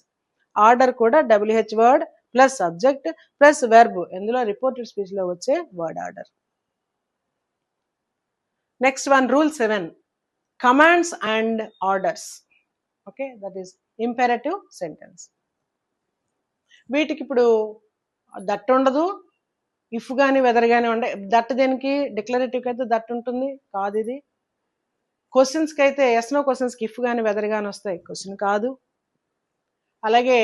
ఆర్డర్ కూడా WH word plus subject plus verb, ఇందులో రిపోర్టెడ్ స్పీచ్ లో వచ్చే word order. Next one, rule 7, commands and orders. Okay, that is imperative sentence. వీటికి ఇప్పుడు దట్ ఉండదు, ఇఫ్ కానీ వెదర్ కానీ ఉండే. దట్ దేనికి? డిక్లరేటివ్కి అయితే దట్ ఉంటుంది కాదు. ఇది క్వశ్చన్స్కి అయితే ఎస్ నో క్వశ్చన్స్కి ఇఫ్ కానీ వెదర్ కానీ వస్తాయి, క్వశ్చన్ కాదు. అలాగే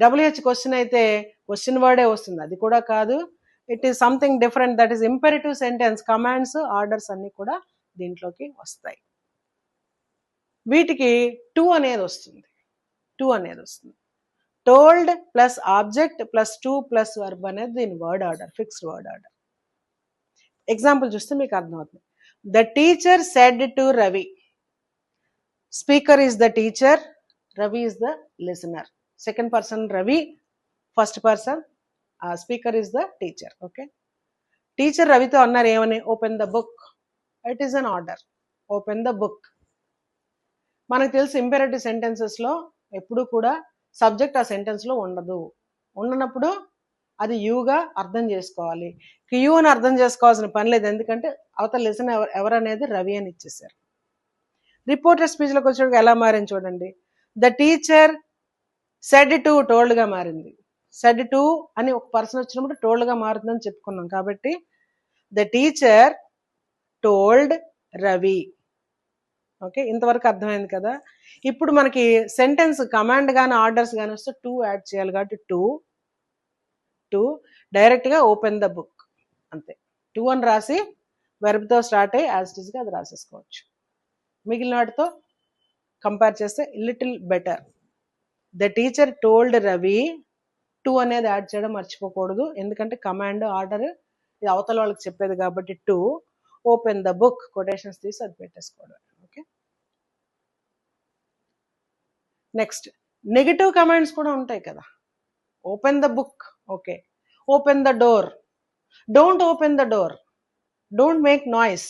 WH క్వశ్చన్ అయితే క్వశ్చన్ వర్డే వస్తుంది, అది కూడా కాదు. It is something different, that is imperative sentence. Commands, orders అన్ని కూడా దీంట్లోకి వస్తాయి. వీటికి టు అనేది వస్తుంది. Told plus object plus to plus verb అనేది దీని word order, fixed word order. Example చూస్తే మీకు అర్థమవుతుంది. The teacher said to Ravi. Speaker is the teacher, Ravi is the listener. Second person Ravi, first person speaker is the teacher. Okay, teacher రవితో అన్నారు ఏమని, open the book. It is an order, open the book. మనకు తెలిసి ఇంపెరేటివ్ సెంటెన్సెస్లో ఎప్పుడు కూడా subject ఆ సెంటెన్స్లో ఉండదు. ఉండనప్పుడు అది యూగా అర్థం చేసుకోవాలి. యూ అని అర్థం చేసుకోవాల్సిన పని లేదు, ఎందుకంటే అవతల లెసన్ ఎవరనేది రవి అని ఇచ్చేసారు. రిపోర్టర్ స్పీచ్లోకి వచ్చేటికి ఎలా మారింది చూడండి. ద టీచర్ సెడ్ టు టోల్డ్గా మారింది. సెడ్ టు అని ఒక పర్సన్ వచ్చినప్పుడు టోల్డ్గా మారుతుందని చెప్పుకున్నాం. కాబట్టి the teacher told Ravi. Okay, ఇంతవరకు అర్థమైంది కదా. ఇప్పుడు మనకి సెంటెన్స్ కమాండ్ కానీ ఆర్డర్స్ కానీ వస్తే టు యాడ్ చేయాలి. కాబట్టి టు డైరెక్ట్గా ఓపెన్ ద బుక్ అంతే. టు అని రాసి వెర్బ్తో స్టార్ట్ అయ్యి యాజ్ ఇట్ ఈస్గా అది రాసేసుకోవచ్చు. మిగిలిన వాటితో కంపేర్ చేస్తే little better. The teacher told Ravi. To అనేది యాడ్ చేయడం మర్చిపోకూడదు, ఎందుకంటే కమాండ్ ఆర్డర్ ఇది అవతల వాళ్ళకి చెప్పేది కాబట్టి. To open the book quotations తీసి అది పెట్టేసుకోవడం. ఓకే, నెక్స్ట్ నెగిటివ్ కమాండ్స్ కూడా ఉంటాయి కదా. Open the book, okay. Open the door, don't open the door, don't make noise,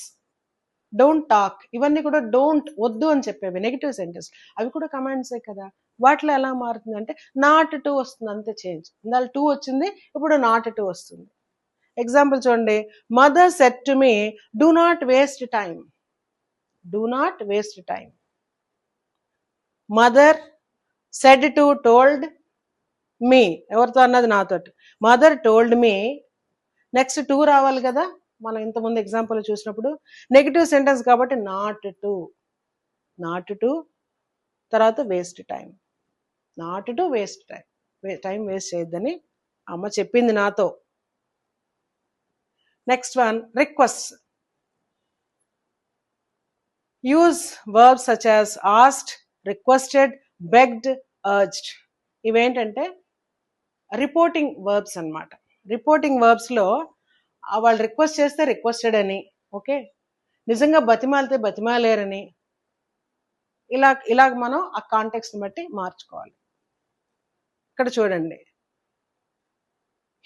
don't talk, ఇవన్నీ కూడా డోంట్ వద్దు అని చెప్పేవి నెగిటివ్ సెంటెన్స్. అవి కూడా కమాండ్సే కదా. వాటిలో ఎలా మారుతుంది అంటే నాట్ టు వస్తుంది, అంతే చేంజ్. ఇందాక టు వచ్చింది, ఇప్పుడు నాట్ టు వస్తుంది. ఎగ్జాంపుల్ చూడండి. Mother said to me do not waste time. Do not waste time. Mother said to told me, ఎవరితో అన్నది నాతోటి. Mother told me. Next to రావాలి కదా, మనం ఇంతకుముందు ఎగ్జాంపుల్ చూసినప్పుడు. నెగిటివ్ సెంటెన్స్ కాబట్టి నాట్ టు, నాట్ టు తర్వాత waste time. Not to waste time, time waste చేయొద్దని అమ్మ చెప్పింది నాతో. Next one request. Use verbs such as asked, requested, begged, urged. ఇవేంటంటే రిపోర్టింగ్ వర్బ్స్ అన్నమాట. రిపోర్టింగ్ వర్బ్స్లో వాళ్ళు రిక్వెస్ట్ చేస్తే రిక్వెస్టెడ్ అని, ఓకే, నిజంగా బతిమాలితే బతిమాలేరని, ఇలాగ మనం ఆ కాంటెక్స్ట్ని బట్టి మార్చుకోవాలి. ఇక్కడ చూడండి.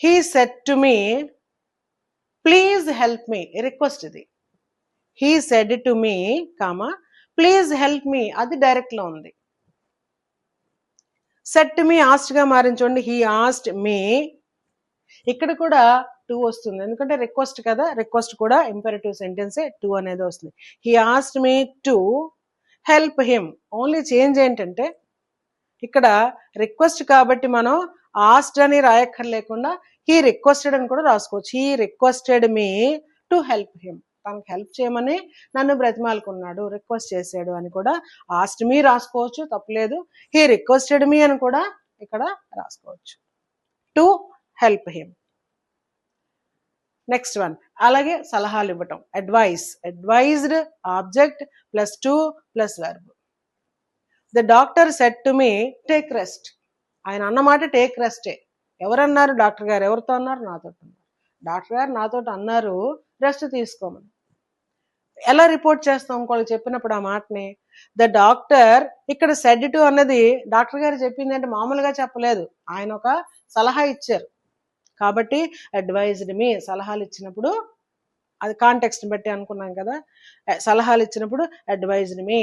He said to me please help me, request ఇది. He said to me comma please help me, అది డైరెక్ట్లో ఉంది. సెడ్ టు మీ ఆస్ట్గా మారింది చూడండి. హీ ఆస్క్డ్ మీ, ఇక్కడ కూడా టు వస్తుంది, ఎందుకంటే రిక్వెస్ట్ కదా. రిక్వెస్ట్ కూడా ఇంపెరేటివ్ సెంటెన్సే, టు అనేది వస్తుంది. He asked me to help him. Only change ఏంటంటే ఇక్కడ రిక్వెస్ట్ కాబట్టి మనం ఆస్క్డ్ అని రాయక్కర్లేకుండా హీ రిక్వెస్టెడ్ అని కూడా రాసుకోవచ్చు. He requested me to help him. తనకు హెల్ప్ చేయమని నన్ను బ్రతిమాలుకున్నాడు, రిక్వెస్ట్ చేశాడు అని కూడా ఆస్క్డ్ మీ రాసుకోవచ్చు, తప్పలేదు. హీ రిక్వెస్టెడ్ మీ అని కూడా ఇక్కడ రాసుకోవచ్చు, to help him. Next one అలాగే సలహాలు ఇవ్వటం. Advice, advised object plus to plus verb. The doctor said to me take rest. ఆయన అన్నమాట టేక్ రెస్టే. ఎవరన్నారు? డాక్టర్ గారు. ఎవరితో అన్నారు? నాతో అన్నారు. డాక్టర్ గారు నాతో అన్నారు రెస్ట్ తీసుకోమని. ఎలా రిపోర్ట్ చేస్తాం ఇంకోళ్ళకి చెప్పినప్పుడు ఆ మాటని? ద డాక్టర్, ఇక్కడ సెడ్ టు అన్నది డాక్టర్ గారు చెప్పింది అంటే మామూలుగా చెప్పలేదు, ఆయన ఒక సలహా ఇచ్చారు కాబట్టి అడ్వైజ్డ్ మీ. సలహాలు ఇచ్చినప్పుడు అది కాంటెక్స్ట్ బట్టి అనుకున్నాం కదా. సలహాలు ఇచ్చినప్పుడు అడ్వైజ్డ్ మీ.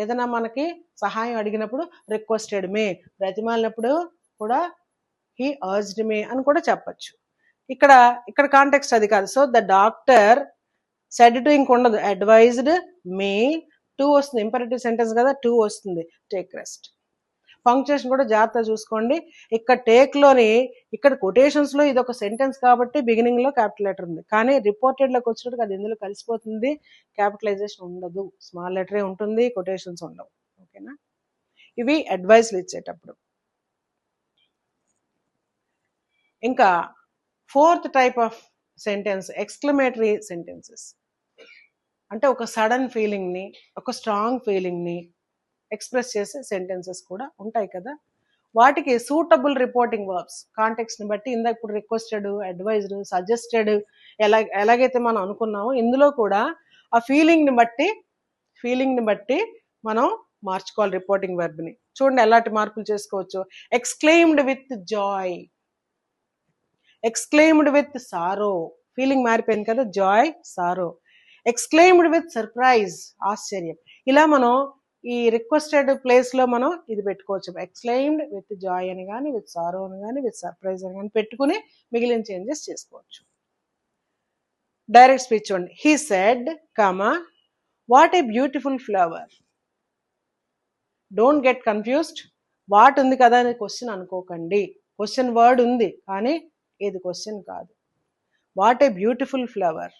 ఏదైనా మనకి సహాయం అడిగినప్పుడు రిక్వెస్టెడ్ మీ. బ్రతిమాలినప్పుడు కూడా హీ అర్జ్డ్ మీ అని కూడా చెప్పచ్చు. ఇక్కడ కాంటెక్స్ట్ అది కాదు. So the doctor said to ఇంక ఉండదు, అడ్వైజ్డ్ మీ. టు వస్తుంది, ఇంపరేటివ్ సెంటెన్స్ కదా, టు వస్తుంది. Take rest. పంక్చుయేషన్ కూడా జాగ్రత్తగా చూసుకోండి. ఇక్కడ టేక్లోని, ఇక్కడ కొటేషన్స్లో ఇది ఒక సెంటెన్స్ కాబట్టి బిగినింగ్లో క్యాపిటల్ లెటర్ ఉంది, కానీ రిపోర్టెడ్లోకి వచ్చినట్టుగా అది ఇందులో కలిసిపోతుంది. క్యాపిటలైజేషన్ ఉండదు, స్మాల్ లెటరే ఉంటుంది, కొటేషన్స్ ఉండవు. ఓకేనా? ఇవి అడ్వైస్లు ఇచ్చేటప్పుడు. ఇంకా fourth type of sentence exclamatory sentences. అంటే ఒక సడన్ ఫీలింగ్ని, ఒక స్ట్రాంగ్ ఫీలింగ్ని ఎక్స్ప్రెస్ చేసే సెంటెన్సెస్ కూడా ఉంటాయి కదా. వాటికి సూటబుల్ రిపోర్టింగ్ వర్బ్స్ కాంటెక్స్ని బట్టి, ఇందాక ఇప్పుడు రిక్వెస్టెడ్, అడ్వైజ్డ్, సజెస్టెడ్ ఎలాగైతే మనం అనుకున్నామో ఇందులో కూడా ఆ ఫీలింగ్ని బట్టి మనం మార్చుకోవాలి రిపోర్టింగ్ వర్బ్ని. చూడండి ఎలాంటి మార్పులు చేసుకోవచ్చు. Exclaimed with Joy, exclaimed with sorrow, feeling మారిపోయింది కదా, Joy, sorrow. Exclaimed with surprise, ఆశ్చర్యం. ఇలా మనం ఈ రిక్వెస్టెడ్ ప్లేస్లో మనం ఇది పెట్టుకోవచ్చు. ఎక్స్క్లెయిమ్డ్ విత్ జాయ్ అని కానీ, విత్ సారో అని కానీ, విత్ సర్ప్రైజ్ అని కానీ పెట్టుకుని మిగిలిన చేంజెస్ చేసుకోవచ్చు. డైరెక్ట్ స్పీచ్ చూడండి. He said, comma, what a beautiful flower. Don't get confused. What ఉంది కదా అని క్వశ్చన్ అనుకోకండి. క్వశ్చన్ వర్డ్ ఉంది కానీ ఇది క్వశ్చన్ కాదు. What a beautiful flower.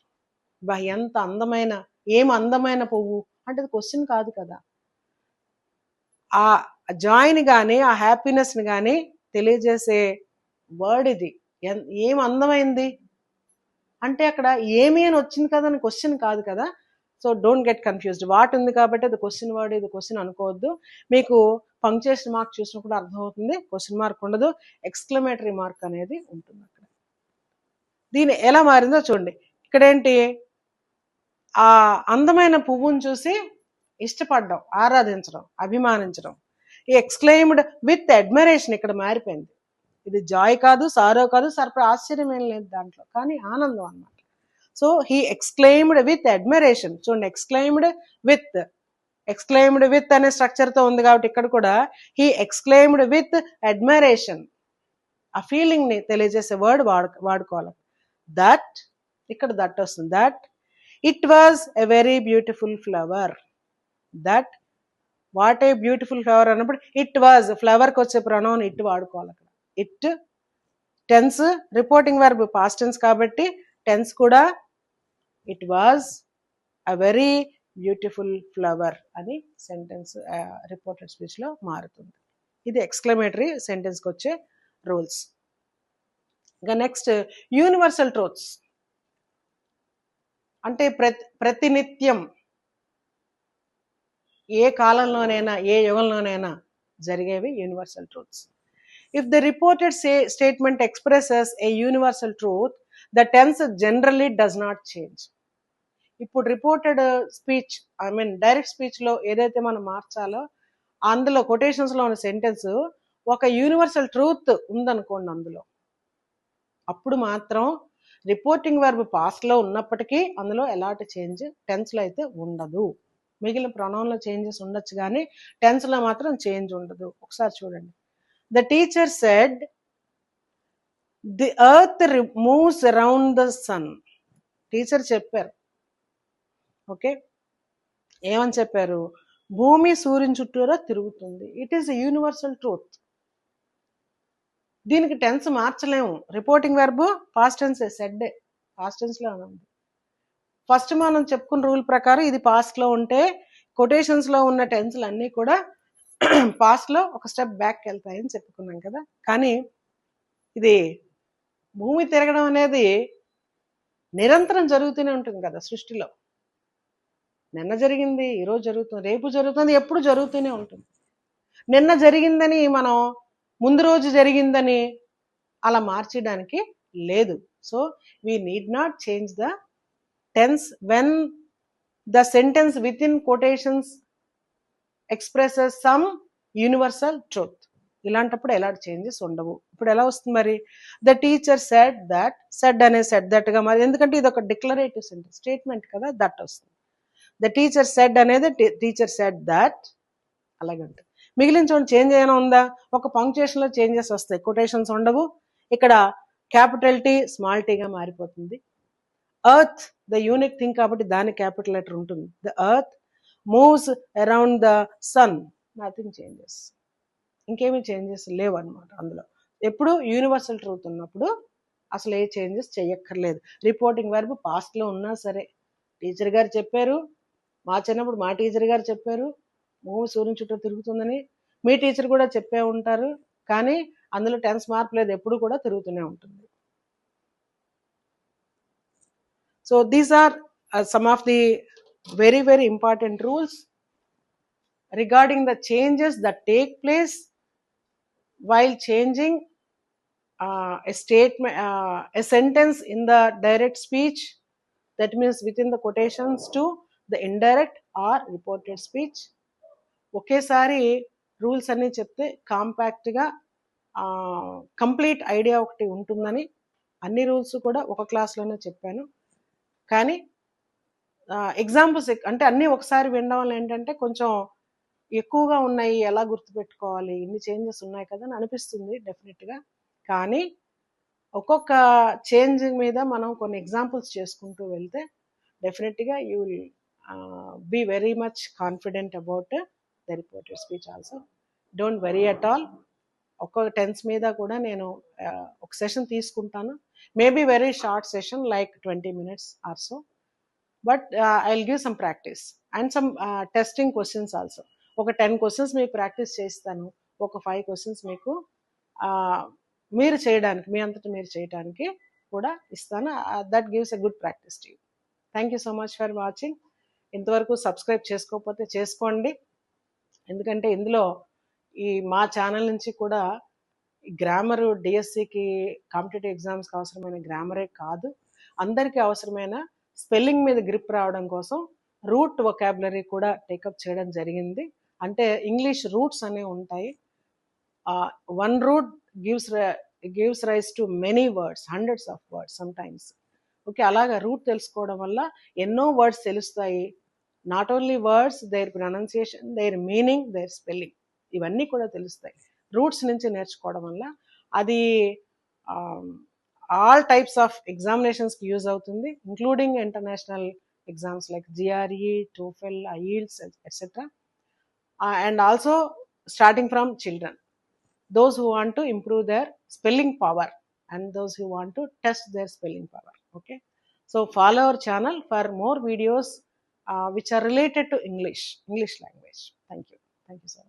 బా ఎంత అందమైన, ఏం అందమైన పువ్వు అంటే అది క్వశ్చన్ కాదు కదా. ఆ జాయ్ని కానీ ఆ హ్యాపీనెస్ని కానీ తెలియజేసే వర్డ్ ఇది. ఏం అందమైంది అంటే అక్కడ ఏమి అని వచ్చింది కదా అని క్వశ్చన్ కాదు కదా. So don't get confused. What ఉంది కాబట్టి అది క్వశ్చన్ వర్డ్, ఇది క్వశ్చన్ అనుకోవద్దు. మీకు పంక్చుయేషన్ మార్క్ చూసినప్పుడు అర్థమవుతుంది, క్వశ్చన్ మార్క్ ఉండదు, ఎక్స్క్లమేటరీ మార్క్ అనేది ఉంటుంది అక్కడ. దీని ఎలా మారిందో చూడండి. ఇక్కడేంటి, ఆ అందమైన పువ్వును చూసి ఇష్టపడడం, ఆరాధించడం, అభిమానించడం. ఈ ఎక్స్క్లెయిమ్డ్ విత్ అడ్మైరేషన్ ఇక్కడ మారిపోయింది. ఇది జాయ్ కాదు, సారో కాదు, సర్ప్రైజ్, ఆశ్చర్యం ఏం లేదు దాంట్లో, కానీ ఆనందం అన్నమాట. So he exclaimed with అడ్మైరేషన్. చూడండి, ఎక్స్క్లెయిమ్డ్ విత్ అనే స్ట్రక్చర్తో ఉంది కాబట్టి ఇక్కడ కూడా హీ ఎక్స్క్లెయిమ్డ్ విత్ అడ్మైరేషన్. ఆ ఫీలింగ్ని తెలియజేసే వర్డ్ వాడుకోవాలి. దట్, ఇక్కడ దట్ వస్తుంది. That it was a very beautiful flower. That what a beautiful flower అన్నప్పుడు ఇట్ వాజ్, ఫ్లవర్కి వచ్చే ప్రొనౌన్ ఇట్ వాడుకోవాలి అక్కడ. It tense, reporting verb past tense కాబట్టి టెన్స్ కూడా it was a very beautiful flower అని సెంటెన్స్ రిపోర్టెడ్ స్పీచ్లో మారుతుంది. ఇది ఎక్స్క్లమేటరీ సెంటెన్స్కి వచ్చే రూల్స్. ఇంకా నెక్స్ట్ యూనివర్సల్ ట్రూత్స్ అంటే ప్రతినిత్యం ఏ కాలంలోనైనా ఏ యుగంలోనైనా జరిగేవి universal truths. If the reported statement expresses a universal truth, the tense generally does not change. ఇప్పుడు reported speech, I mean direct స్పీచ్లో ఏదైతే మనం మార్చాలో అందులో కొటేషన్స్లో ఉన్న సెంటెన్స్ ఒక యూనివర్సల్ ట్రూత్ ఉందనుకోండి అందులో, అప్పుడు మాత్రం రిపోర్టింగ్ వర్బ్ పాస్ట్లో ఉన్నప్పటికీ అందులో ఎలాంటి చేంజ్ టెన్స్లో అయితే ఉండదు. మిగిలిన ప్రొనౌన్లో చేంజెస్ ఉండొచ్చు కానీ టెన్స్లో మాత్రం చేంజ్ ఉండదు. ఒకసారి చూడండి. The teacher said, the earth moves around the sun. Teacher చెప్పారు, ఓకే, ఏమని చెప్పారు, భూమి సూర్యుని చుట్టూరా తిరుగుతుంది. It is a universal truth. దీనికి టెన్స్ మార్చలేము. రిపోర్టింగ్ వెర్బ్ పాస్ట్ టెన్స్, సెడ్డే పాస్ట్ టెన్స్లో ఉంది. ఫస్ట్ మనం చెప్పుకున్న రూల్ ప్రకారం ఇది పాస్ట్లో ఉంటే కొటేషన్స్లో ఉన్న టెన్స్లు అన్నీ కూడా పాస్ట్లో ఒక స్టెప్ బ్యాక్ వెళ్తాయని చెప్పుకున్నాం కదా. కానీ ఇది భూమి తిరగడం అనేది నిరంతరం జరుగుతూనే ఉంటుంది కదా సృష్టిలో. నిన్న జరిగింది, ఈరోజు జరుగుతుంది, రేపు జరుగుతుంది, ఎప్పుడు జరుగుతూనే ఉంటుంది. నిన్న జరిగిందని మనం ముందు రోజు జరిగిందని అలా మార్చడానికి లేదు. So we need not change the tense when the sentence within quotations expresses some universal truth. ఇలాంటప్పుడు ఎలాంటి చేంజెస్ ఉండవు. ఇప్పుడు ఎలా వస్తుంది మరి, the teacher said that, said అనే సెడ్ దట్గా మరి, ఎందుకంటే ఇది ఒక డిక్లరేటివ్ సెంటెన్స్, స్టేట్మెంట్ కదా, దట్ వస్తుంది. ద టీచర్ సెడ్ అనేది టీచర్ సెడ్ దట్ అలాగే ఉంటుంది. మిగిలిన చూడండి చేంజ్ ఏమైనా ఉందా, ఒక పంక్చుయేషన్లో చేంజెస్ వస్తాయి, కొటేషన్స్ ఉండవు. ఇక్కడ క్యాపిటల్ టీ స్మాల్ టీగా మారిపోతుంది. ఎర్త్ ద యూనిక్ థింగ్ కాబట్టి దాని క్యాపిటల్ లెటర్ ఉంటుంది. The earth moves around the sun, nothing changes. ఇంకేమీ చేంజెస్ లేవు అనమాట అందులో. ఎప్పుడు యూనివర్సల్ ట్రూత్ ఉన్నప్పుడు అసలు ఏ చేంజెస్ చేయక్కర్లేదు. రిపోర్టింగ్ వర్బ్ పాస్ట్లో ఉన్నా సరే, టీచర్ గారు చెప్పారు, మా చిన్నప్పుడు మా టీచర్ గారు చెప్పారు భూమి సూర్యుని చుట్టూ తిరుగుతుందని, మీ టీచర్ కూడా చెప్పే ఉంటారు, కానీ అందులో టెన్స్ మార్పు లేదు, ఎప్పుడు కూడా తిరుగుతూనే ఉంటుంది. So these are some of the very, very important rules regarding the changes that take place while changing a statement, a sentence in the direct speech, that means within the quotations, to the indirect or reported speech. ఒకేసారి rules అన్నీ చెప్తే కాంపాక్ట్గా complete idea ఒకటి ఉంటుందని అన్ని rules కూడా ఒక క్లాస్లోనే చెప్పాను. కానీ ఎగ్జాంపుల్స్ అంటే అన్నీ ఒకసారి వినడం వల్ల ఏంటంటే కొంచెం ఎక్కువగా ఉన్నాయి, ఎలా గుర్తుపెట్టుకోవాలి, ఇన్ని చేంజెస్ ఉన్నాయి కదా అని అనిపిస్తుంది డెఫినెట్గా. కానీ ఒక్కొక్క చేంజ్ మీద మనం కొన్ని ఎగ్జాంపుల్స్ చేసుకుంటూ వెళ్తే డెఫినెట్గా you will be very much confident about the reported speech also. Don't worry at all. ఒక్కొక్క టెన్స్ మీద కూడా నేను ఒక సెషన్ తీసుకుంటాను. Maybe very short session like 20 minutes or so, but I will give some practice and some testing questions also. ఒక 10 questions మీకు practice చేస్తాను, ఒక 5 questions మీకు మీరు చేయడానికి, మీ అంతటా మీరు చేయడానికి కూడా ఇస్తాను. That gives a good practice to you. Thank you so much for watching. ఇంతవరకు సబ్స్క్రైబ్ చేసుకోకపోతే చేసుకోండి, ఎందుకంటే ఇందులో ఈ మా ఛానల్ నుంచి కూడా గ్రామర్ డిఎస్సికి కాంపిటేటివ్ ఎగ్జామ్స్కి అవసరమైన గ్రామరే కాదు, అందరికీ అవసరమైన స్పెల్లింగ్ మీద గ్రిప్ రావడం కోసం రూట్ వొకాబులరీ కూడా టేకప్ చేయడం జరిగింది. అంటే ఇంగ్లీష్ రూట్స్ అనేవి ఉంటాయి. One root gives rise to many words, hundreds of words sometimes. Okay, అలాగా రూట్ తెలుసుకోవడం వల్ల ఎన్నో వర్డ్స్ తెలుస్తాయి. Not only words, their pronunciation, their meaning, their spelling, ఇవన్నీ కూడా తెలుస్తాయి రూట్స్ నుంచి నేర్చుకోవడం వల్ల. అది ఆల్ టైప్స్ ఆఫ్ ఎగ్జామినేషన్స్కి యూజ్ అవుతుంది, including international exams like GRE, TOEFL, IELTS, etcetera. And also starting from children, those who want to improve their spelling power and those who want to test their spelling power. Okay, so follow our channel for more videos which are related to English language. Thank you so much.